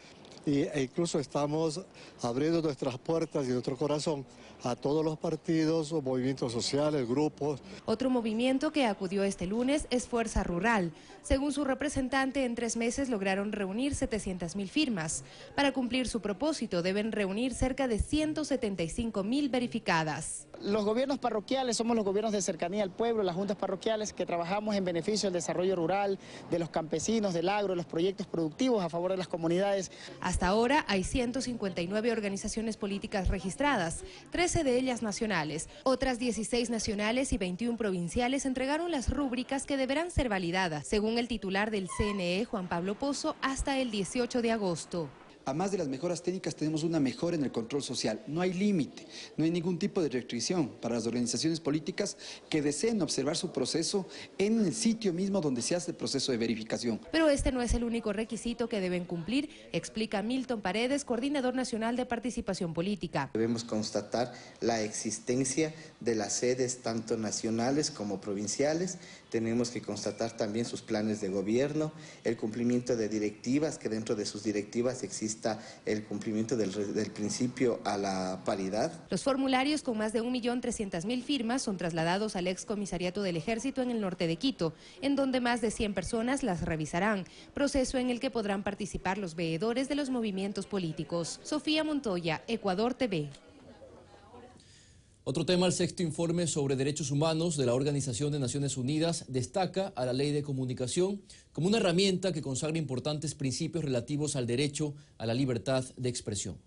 E incluso estamos abriendo nuestras puertas y nuestro corazón a todos los partidos, movimientos sociales, grupos. Otro movimiento que acudió este lunes es Fuerza Rural. Según su representante, en 3 meses lograron reunir 700.000 firmas. Para cumplir su propósito deben reunir cerca de 175.000 verificadas. Los gobiernos parroquiales somos los gobiernos de cercanía al pueblo, las juntas parroquiales que trabajamos en beneficio del desarrollo rural, de los campesinos, del agro, de los proyectos productivos a favor de las comunidades. Hasta ahora hay 159 organizaciones políticas registradas, 13 de ellas nacionales. Otras 16 nacionales y 21 provinciales entregaron las rúbricas que deberán ser validadas, según el titular del CNE, Juan Pablo Pozo, hasta el 18 de agosto. Además de las mejoras técnicas, tenemos una mejora en el control social. No hay límite, no hay ningún tipo de restricción para las organizaciones políticas que deseen observar su proceso en el sitio mismo donde se hace el proceso de verificación. Pero este no es el único requisito que deben cumplir, explica Milton Paredes, coordinador nacional de participación política. Debemos constatar la existencia de las sedes tanto nacionales como provinciales. Tenemos que constatar también sus planes de gobierno, el cumplimiento de directivas, que dentro de sus directivas exista el cumplimiento del principio a la paridad. Los formularios con más de 1.300.000 firmas son trasladados al ex comisariato del Ejército en el norte de Quito, en donde más de 100 personas las revisarán, proceso en el que podrán participar los veedores de los movimientos políticos. Sofía Montoya, Ecuador TV. Otro tema, el sexto informe sobre derechos humanos de la Organización de Naciones Unidas destaca a la Ley de Comunicación como una herramienta que consagra importantes principios relativos al derecho a la libertad de expresión.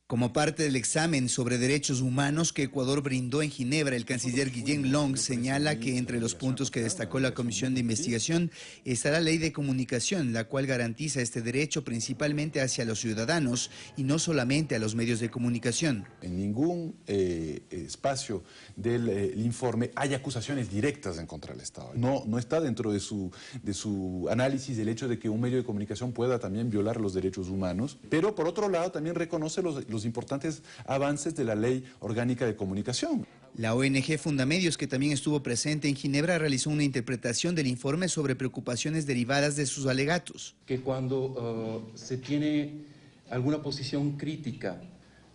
Como parte del examen sobre derechos humanos que Ecuador brindó en Ginebra, el canciller Guillén Long señala que entre los puntos que destacó la Comisión de Investigación está la Ley de Comunicación, la cual garantiza este derecho principalmente hacia los ciudadanos y no solamente a los medios de comunicación. En ningún espacio del informe hay acusaciones directas en contra del Estado. No está dentro de su análisis el hecho de que un medio de comunicación pueda también violar los derechos humanos, pero por otro lado también reconoce los importantes avances de la Ley Orgánica de Comunicación. La ONG Fundamedios, que también estuvo presente en Ginebra, realizó una interpretación del informe sobre preocupaciones derivadas de sus alegatos. Que cuando se tiene alguna posición crítica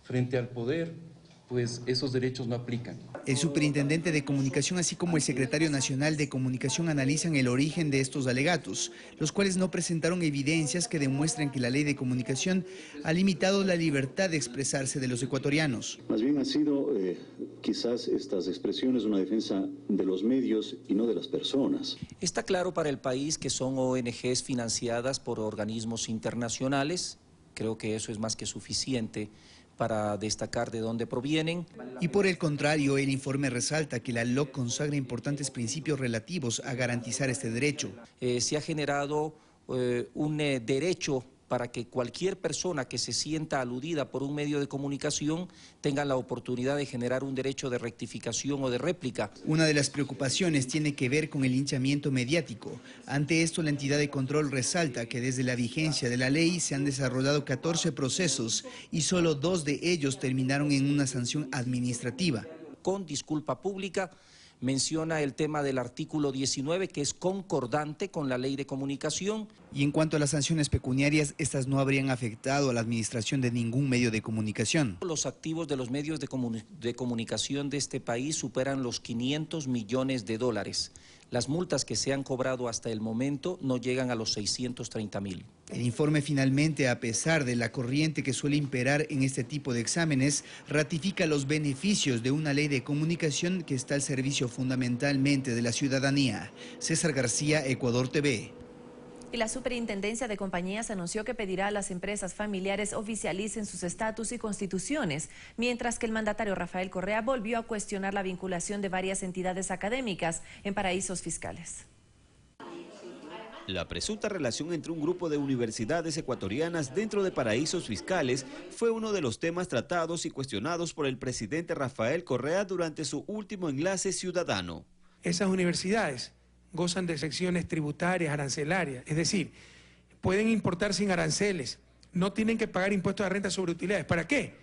frente al poder, pues esos derechos no aplican. El superintendente de comunicación, así como el secretario nacional de comunicación, analizan el origen de estos alegatos, los cuales no presentaron evidencias que demuestren que la ley de comunicación ha limitado la libertad de expresarse de los ecuatorianos. Más bien han sido quizás estas expresiones una defensa de los medios y no de las personas. Está claro para el país que son ONGs financiadas por organismos internacionales. Creo que eso es más que suficiente para destacar de dónde provienen. Y por el contrario, el informe resalta que la LOC consagra importantes principios relativos a garantizar este derecho. Se ha generado un derecho para que cualquier persona que se sienta aludida por un medio de comunicación tenga la oportunidad de generar un derecho de rectificación o de réplica. Una de las preocupaciones tiene que ver con el linchamiento mediático. Ante esto, la entidad de control resalta que desde la vigencia de la ley se han desarrollado 14 procesos y solo 2 de ellos terminaron en una sanción administrativa. Con disculpa pública, menciona el tema del artículo 19, que es concordante con la ley de comunicación. Y en cuanto a las sanciones pecuniarias, estas no habrían afectado a la administración de ningún medio de comunicación. Los activos de los medios de comunicación de este país superan los 500 millones de dólares. Las multas que se han cobrado hasta el momento no llegan a los 630.000. El informe finalmente, a pesar de la corriente que suele imperar en este tipo de exámenes, ratifica los beneficios de una ley de comunicación que está al servicio fundamentalmente de la ciudadanía. César García, Ecuador TV. Y la Superintendencia de Compañías anunció que pedirá a las empresas familiares oficialicen sus estatus y constituciones, mientras que el mandatario Rafael Correa volvió a cuestionar la vinculación de varias entidades académicas en paraísos fiscales. La presunta relación entre un grupo de universidades ecuatorianas dentro de paraísos fiscales fue uno de los temas tratados y cuestionados por el presidente Rafael Correa durante su último enlace ciudadano. Esas universidades gozan de exenciones tributarias, arancelarias, es decir, pueden importar sin aranceles, no tienen que pagar impuestos de renta sobre utilidades. ¿Para qué?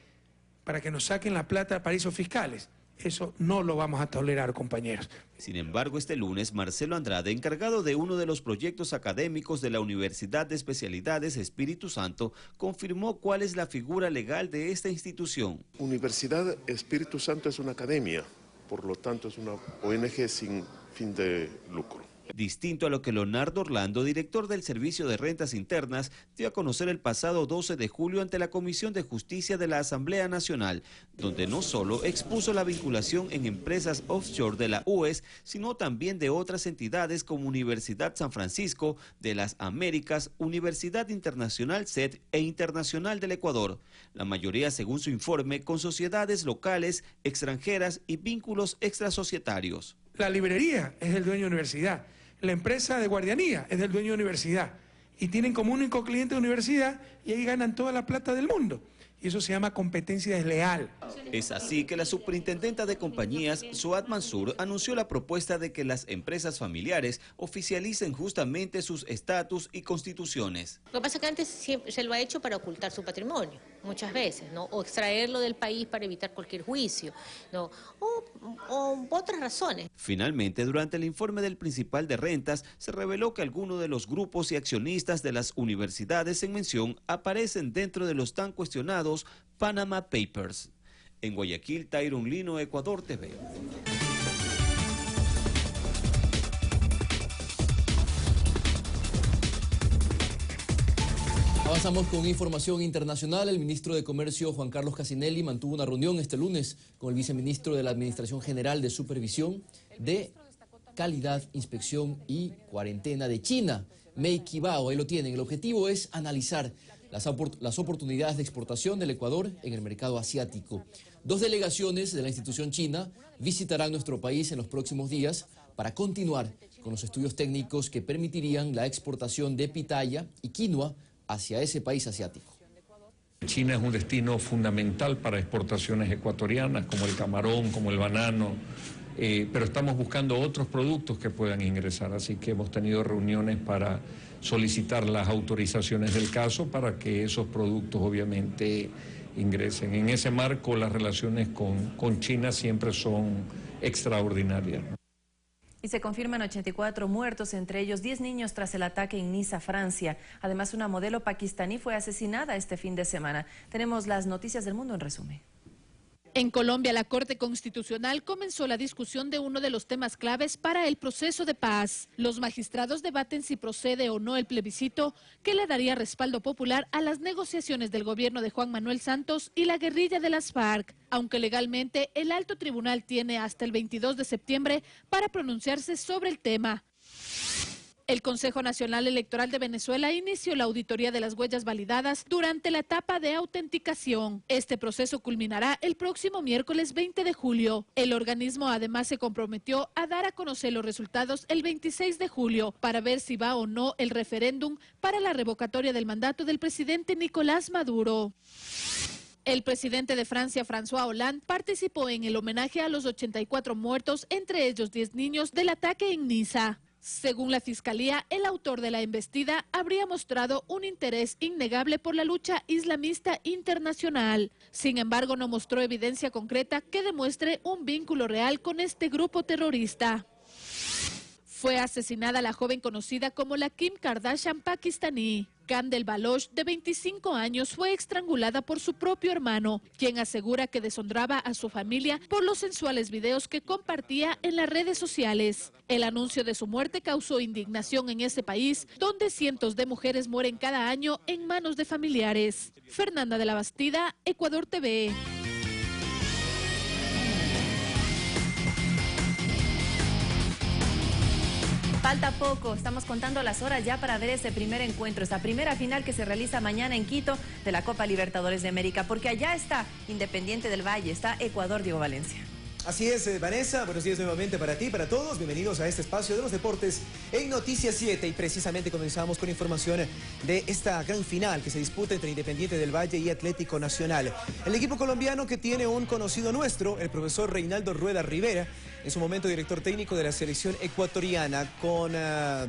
Para que nos saquen la plata de paraísos fiscales. Eso no lo vamos a tolerar, compañeros. Sin embargo, este lunes, Marcelo Andrade, encargado de uno de los proyectos académicos de la Universidad de Especialidades Espíritu Santo, confirmó cuál es la figura legal de esta institución. Universidad Espíritu Santo es una academia, por lo tanto es una ONG sin fin de lucro. Distinto a lo que Leonardo Orlando, director del Servicio de Rentas Internas, dio a conocer el pasado 12 de julio ante la Comisión de Justicia de la Asamblea Nacional, donde no solo expuso la vinculación en empresas offshore de la UES, sino también de otras entidades como Universidad San Francisco, de las Américas, Universidad Internacional SED e Internacional del Ecuador. La mayoría, según su informe, con sociedades locales, extranjeras y vínculos extrasocietarios. La librería es del dueño de universidad, la empresa de guardianía es del dueño de universidad y tienen como único cliente de universidad y ahí ganan toda la plata del mundo. Y eso se llama competencia desleal. Es así que la superintendenta de compañías, Suad Mansur, anunció la propuesta de que las empresas familiares oficialicen justamente sus estatus y constituciones. Lo que pasa es que antes siempre se lo ha hecho para ocultar su patrimonio, muchas veces, ¿no? O extraerlo del país para evitar cualquier juicio, ¿no? O otras razones. Finalmente, durante el informe del principal de rentas, se reveló que algunos de los grupos y accionistas de las universidades en mención aparecen dentro de los tan cuestionados Panama Papers. En Guayaquil, Tyron Lino, Ecuador TV. Avanzamos con información internacional. El ministro de Comercio, Juan Carlos Casinelli, mantuvo una reunión este lunes con el viceministro de la Administración General de Supervisión de Calidad, Inspección y Cuarentena de China, Mei Qibao. Ahí lo tienen. El objetivo es analizar las oportunidades de exportación del Ecuador en el mercado asiático. 2 delegaciones de la institución china visitarán nuestro país en los próximos días para continuar con los estudios técnicos que permitirían la exportación de pitaya y quinoa hacia ese país asiático. China es un destino fundamental para exportaciones ecuatorianas, como el camarón, como el banano, pero estamos buscando otros productos que puedan ingresar, así que hemos tenido reuniones para solicitar las autorizaciones del caso para que esos productos obviamente ingresen. En ese marco, las relaciones con China siempre son extraordinarias. Y se confirman 84 muertos, entre ellos 10 niños tras el ataque en Niza, Francia. Además, una modelo pakistaní fue asesinada este fin de semana. Tenemos las noticias del mundo en resumen. En Colombia, la Corte Constitucional comenzó la discusión de uno de los temas claves para el proceso de paz. Los magistrados debaten si procede o no el plebiscito que le daría respaldo popular a las negociaciones del gobierno de Juan Manuel Santos y la guerrilla de las FARC, aunque legalmente el alto tribunal tiene hasta el 22 de septiembre para pronunciarse sobre el tema. El Consejo Nacional Electoral de Venezuela inició la auditoría de las huellas validadas durante la etapa de autenticación. Este proceso culminará el próximo miércoles 20 de julio. El organismo además se comprometió a dar a conocer los resultados el 26 de julio para ver si va o no el referéndum para la revocatoria del mandato del presidente Nicolás Maduro. El presidente de Francia, François Hollande, participó en el homenaje a los 84 muertos, entre ellos 10 niños, del ataque en Niza. Según la Fiscalía, el autor de la embestida habría mostrado un interés innegable por la lucha islamista internacional. Sin embargo, no mostró evidencia concreta que demuestre un vínculo real con este grupo terrorista. Fue asesinada la joven conocida como la Kim Kardashian pakistaní. Kandel Baloch, de 25 años, fue estrangulada por su propio hermano, quien asegura que deshonraba a su familia por los sensuales videos que compartía en las redes sociales. El anuncio de su muerte causó indignación en ese país, donde cientos de mujeres mueren cada año en manos de familiares. Fernanda de la Bastida, Ecuador TV. Falta poco, estamos contando las horas ya para ver ese primer encuentro, esa primera final que se realiza mañana en Quito de la Copa Libertadores de América, porque allá está Independiente del Valle, está Ecuador, Diego Valencia. Así es, Vanessa, buenos días nuevamente para ti, para todos, bienvenidos a este espacio de los deportes en Noticias 7 y precisamente comenzamos con información de esta gran final que se disputa entre Independiente del Valle y Atlético Nacional. El equipo colombiano que tiene un conocido nuestro, el profesor Reinaldo Rueda Rivera, en su momento director técnico de la selección ecuatoriana, con la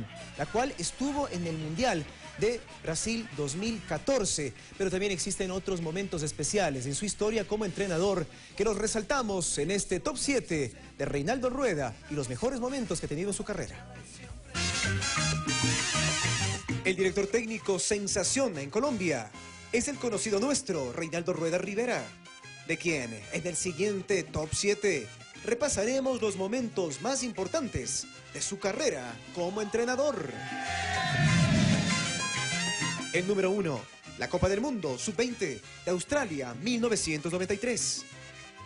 cual estuvo en el Mundial de Brasil 2014, pero también existen otros momentos especiales en su historia como entrenador que los resaltamos en este Top 7 de Reinaldo Rueda y los mejores momentos que ha tenido en su carrera. El director técnico sensación en Colombia es el conocido nuestro, Reinaldo Rueda Rivera, de quien en el siguiente Top 7 repasaremos los momentos más importantes de su carrera como entrenador. El número 1, la Copa del Mundo Sub-20 de Australia 1993.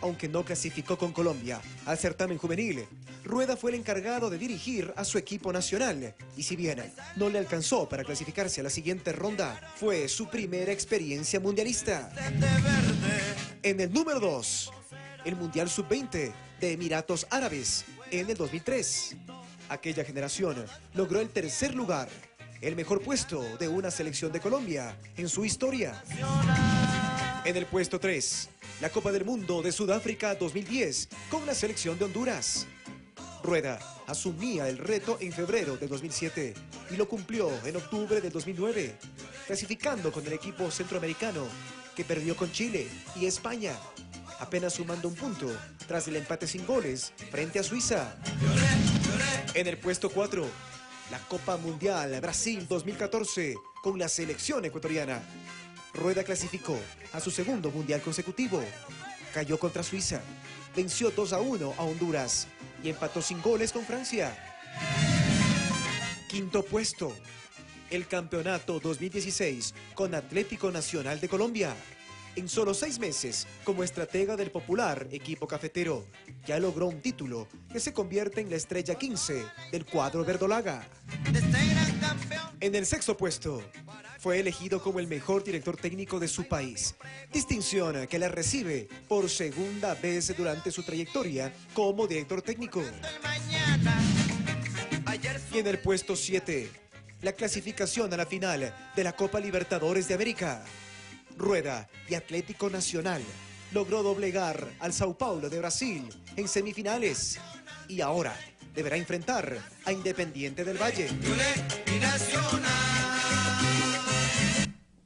Aunque no clasificó con Colombia al certamen juvenil, Rueda fue el encargado de dirigir a su equipo nacional. Y si bien no le alcanzó para clasificarse a la siguiente ronda, fue su primera experiencia mundialista. En el número 2, el Mundial Sub-20 de Emiratos Árabes en el 2003. Aquella generación logró el tercer lugar, el mejor puesto de una selección de Colombia en su historia. En el puesto 3, la Copa del Mundo de Sudáfrica 2010 con la selección de Honduras. Rueda asumía el reto en febrero de 2007 y lo cumplió en octubre del 2009, clasificando con el equipo centroamericano que perdió con Chile y España, apenas sumando un punto tras el empate sin goles frente a Suiza. En el puesto 4, la Copa Mundial Brasil 2014 con la selección ecuatoriana. Rueda clasificó a su segundo mundial consecutivo. Cayó contra Suiza, venció 2-1 a Honduras y empató sin goles con Francia. Quinto puesto, el campeonato 2016 con Atlético Nacional de Colombia. En solo 6 meses, como estratega del popular equipo cafetero, ya logró un título que se convierte en la estrella 15 del cuadro verdolaga. En el sexto puesto, fue elegido como el mejor director técnico de su país, distinción que la recibe por segunda vez durante su trayectoria como director técnico. Y en el puesto 7, la clasificación a la final de la Copa Libertadores de América. Rueda y Atlético Nacional logró doblegar al Sao Paulo de Brasil en semifinales y ahora deberá enfrentar a Independiente del Valle.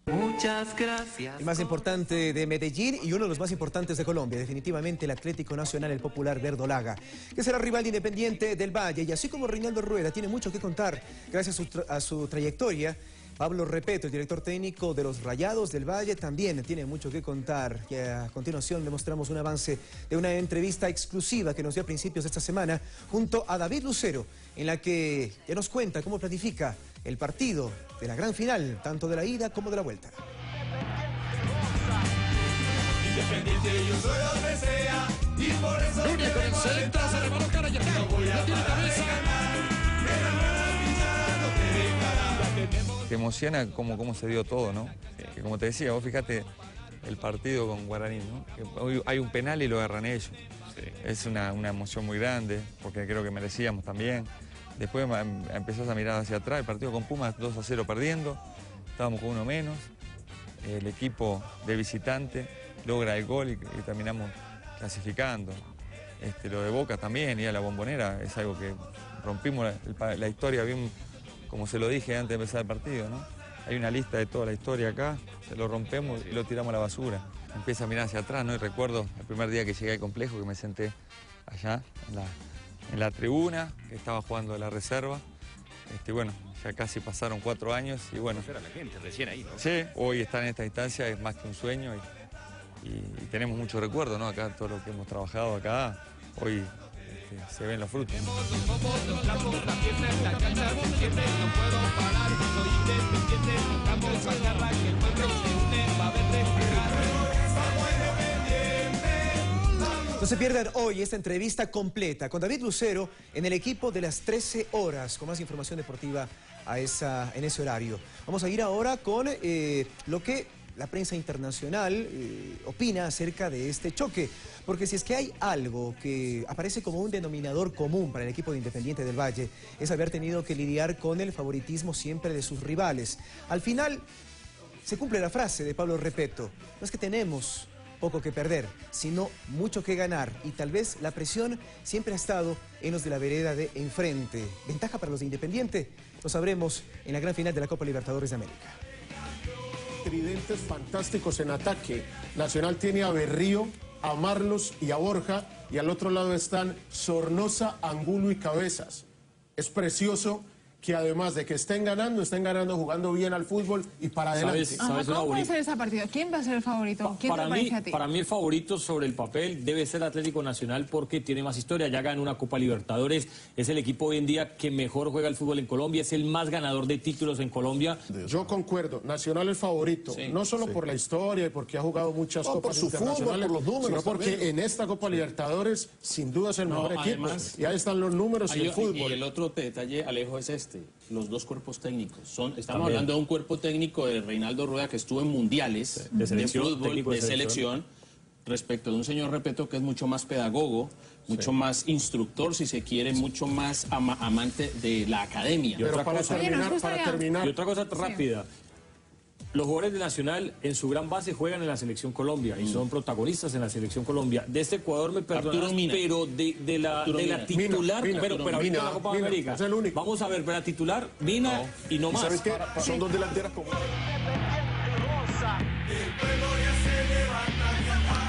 Muchas gracias. El más importante de Medellín y uno de los más importantes de Colombia, definitivamente el Atlético Nacional, el popular verdolaga, que será rival de Independiente del Valle. Y así como Reinaldo Rueda tiene mucho que contar gracias a su trayectoria, Pablo Repeto, el director técnico de los Rayados del Valle, también tiene mucho que contar. Y a continuación le mostramos un avance de una entrevista exclusiva que nos dio a principios de esta semana junto a David Lucero, en la que ya nos cuenta cómo planifica el partido de la gran final, tanto de la ida como de la vuelta. Independiente, yo soy donde sea, y por eso Luria con el centro, se rebaló cara y no tiene cabeza. te emociona cómo se dio todo, ¿no? Que como te decía, vos fíjate el partido con Guaraní, ¿no? Que hoy hay un penal y lo agarran ellos. Sí. Es una emoción muy grande, porque creo que merecíamos también. Después empezás a mirar hacia atrás, el partido con Pumas 2-0 perdiendo, estábamos con uno menos, el equipo de visitante logra el gol y terminamos clasificando. Lo de Boca también, ir a la Bombonera, es algo que rompimos la historia, bien, como se lo dije antes de empezar el partido, ¿no? Hay una lista de toda la historia acá, se lo rompemos y lo tiramos a la basura. Empieza a mirar hacia atrás, ¿no? Y recuerdo el primer día que llegué al complejo, que me senté allá en la tribuna, que estaba jugando la reserva. Bueno, ya casi pasaron 4 años y bueno. Era la gente recién ahí, ¿no? Sí, hoy estar en esta instancia es más que un sueño y tenemos muchos recuerdos, ¿no? Acá todo lo que hemos trabajado acá, hoy se ven los frutos. No se pierdan hoy esta entrevista completa con David Lucero en el equipo de las 13 horas, con más información deportiva en ese horario. Vamos a ir ahora con lo que la prensa internacional opina acerca de este choque, porque si es que hay algo que aparece como un denominador común para el equipo de Independiente del Valle, es haber tenido que lidiar con el favoritismo siempre de sus rivales. Al final, se cumple la frase de Pablo Repeto: no es que tenemos poco que perder, sino mucho que ganar, y tal vez la presión siempre ha estado en los de la vereda de enfrente. ¿Ventaja para los de Independiente? Lo sabremos en la gran final de la Copa Libertadores de América. Tridentes fantásticos en ataque. Nacional tiene a Berrío, a Marlos y a Borja, y al otro lado están Sornosa, Angulo y Cabezas. Es precioso que además de que estén ganando jugando bien al fútbol y para adelante. ¿Cómo puede ser esa partida? ¿Quién va a ser el favorito? ¿Quién te parece a ti? Para mí el favorito sobre el papel debe ser Atlético Nacional porque tiene más historia, ya ganó una Copa Libertadores, es el equipo hoy en día que mejor juega el fútbol en Colombia, es el más ganador de títulos en Colombia. Yo concuerdo, Nacional es favorito, sí, no solo por la historia y porque ha jugado muchas copas internacionales, por los números, sino porque también en esta Copa Libertadores sin duda es el mejor equipo. Y ahí están los números y el fútbol. Y el otro detalle, Alejo, es los dos cuerpos técnicos. Estamos hablando de un cuerpo técnico de Reinaldo Rueda que estuvo en mundiales de fútbol, de selección, respecto de un señor Repeto que es mucho más pedagogo, mucho más instructor, si se quiere, mucho más amante de la academia. Y otra cosa, y otra cosa rápida. Los jugadores de Nacional en su gran base juegan en la Selección Colombia y son protagonistas en la Selección Colombia. De este Ecuador me perdonas, pero de la titular, pero ahorita en la Copa América. Vamos a ver, pero la titular, Mina y no más. ¿Sabes qué? Son dos delanteras como...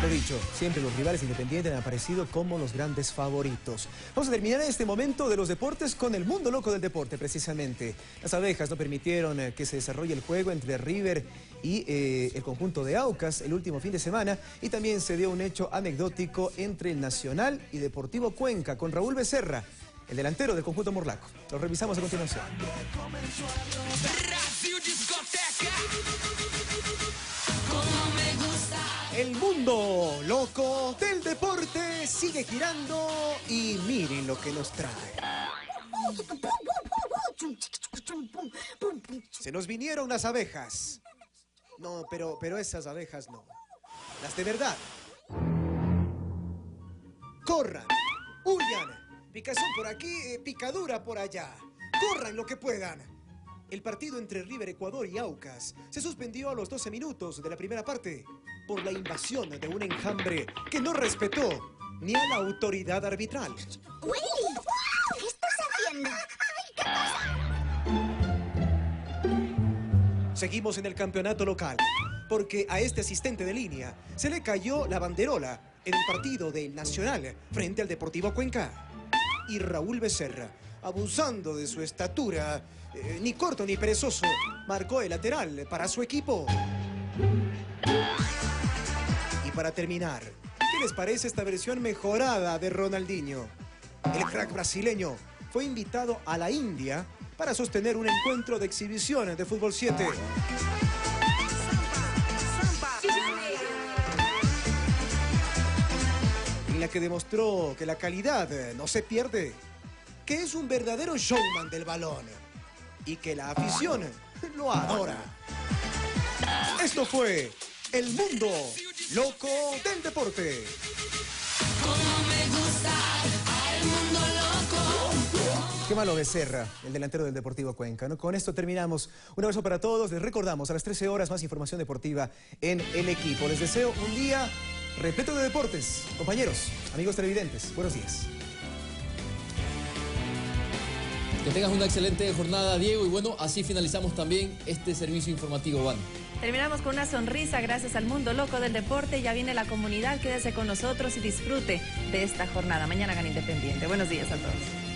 Lo dicho, siempre los rivales independientes han aparecido como los grandes favoritos. Vamos a terminar en este momento de los deportes con el mundo loco del deporte, precisamente. Las abejas no permitieron que se desarrolle el juego entre River y el conjunto de Aucas el último fin de semana, y también se dio un hecho anecdótico entre el Nacional y Deportivo Cuenca con Raúl Becerra, el delantero del conjunto morlaco. Lo revisamos a continuación. El mundo loco del deporte sigue girando y miren lo que nos trae. Se nos vinieron las abejas. No, pero esas abejas no. Las de verdad. Corran, huyan. Picazón por aquí, picadura por allá. Corran lo que puedan. El partido entre River Ecuador y Aucas se suspendió a los 12 minutos de la primera parte por la invasión de un enjambre que no respetó ni a la autoridad arbitral. ¡Willy! ¿Qué estás haciendo? ¡Ay, qué pasa! Seguimos en el campeonato local, porque a este asistente de línea se le cayó la banderola en el partido del Nacional frente al Deportivo Cuenca. Y Raúl Becerra, abusando de su estatura, ni corto ni perezoso, marcó el lateral para su equipo. Y para terminar, ¿qué les parece esta versión mejorada de Ronaldinho? El crack brasileño fue invitado a la India para sostener un encuentro de exhibición de Fútbol 7. En la que demostró que la calidad no se pierde, que es un verdadero showman del balón y que la afición lo adora. Esto fue El Mundo Loco del Deporte. Como me gusta el mundo loco. Qué malo Becerra, el delantero del Deportivo Cuenca, ¿no? Con esto terminamos. Un abrazo para todos. Les recordamos a las 13 horas más información deportiva en El Equipo. Les deseo un día repleto de deportes. Compañeros, amigos televidentes, buenos días. Que tengas una excelente jornada, Diego. Y bueno, así finalizamos también este servicio informativo, Van. Terminamos con una sonrisa gracias al Mundo Loco del Deporte. Ya viene la comunidad. Quédese con nosotros y disfrute de esta jornada. Mañana gana Independiente. Buenos días a todos.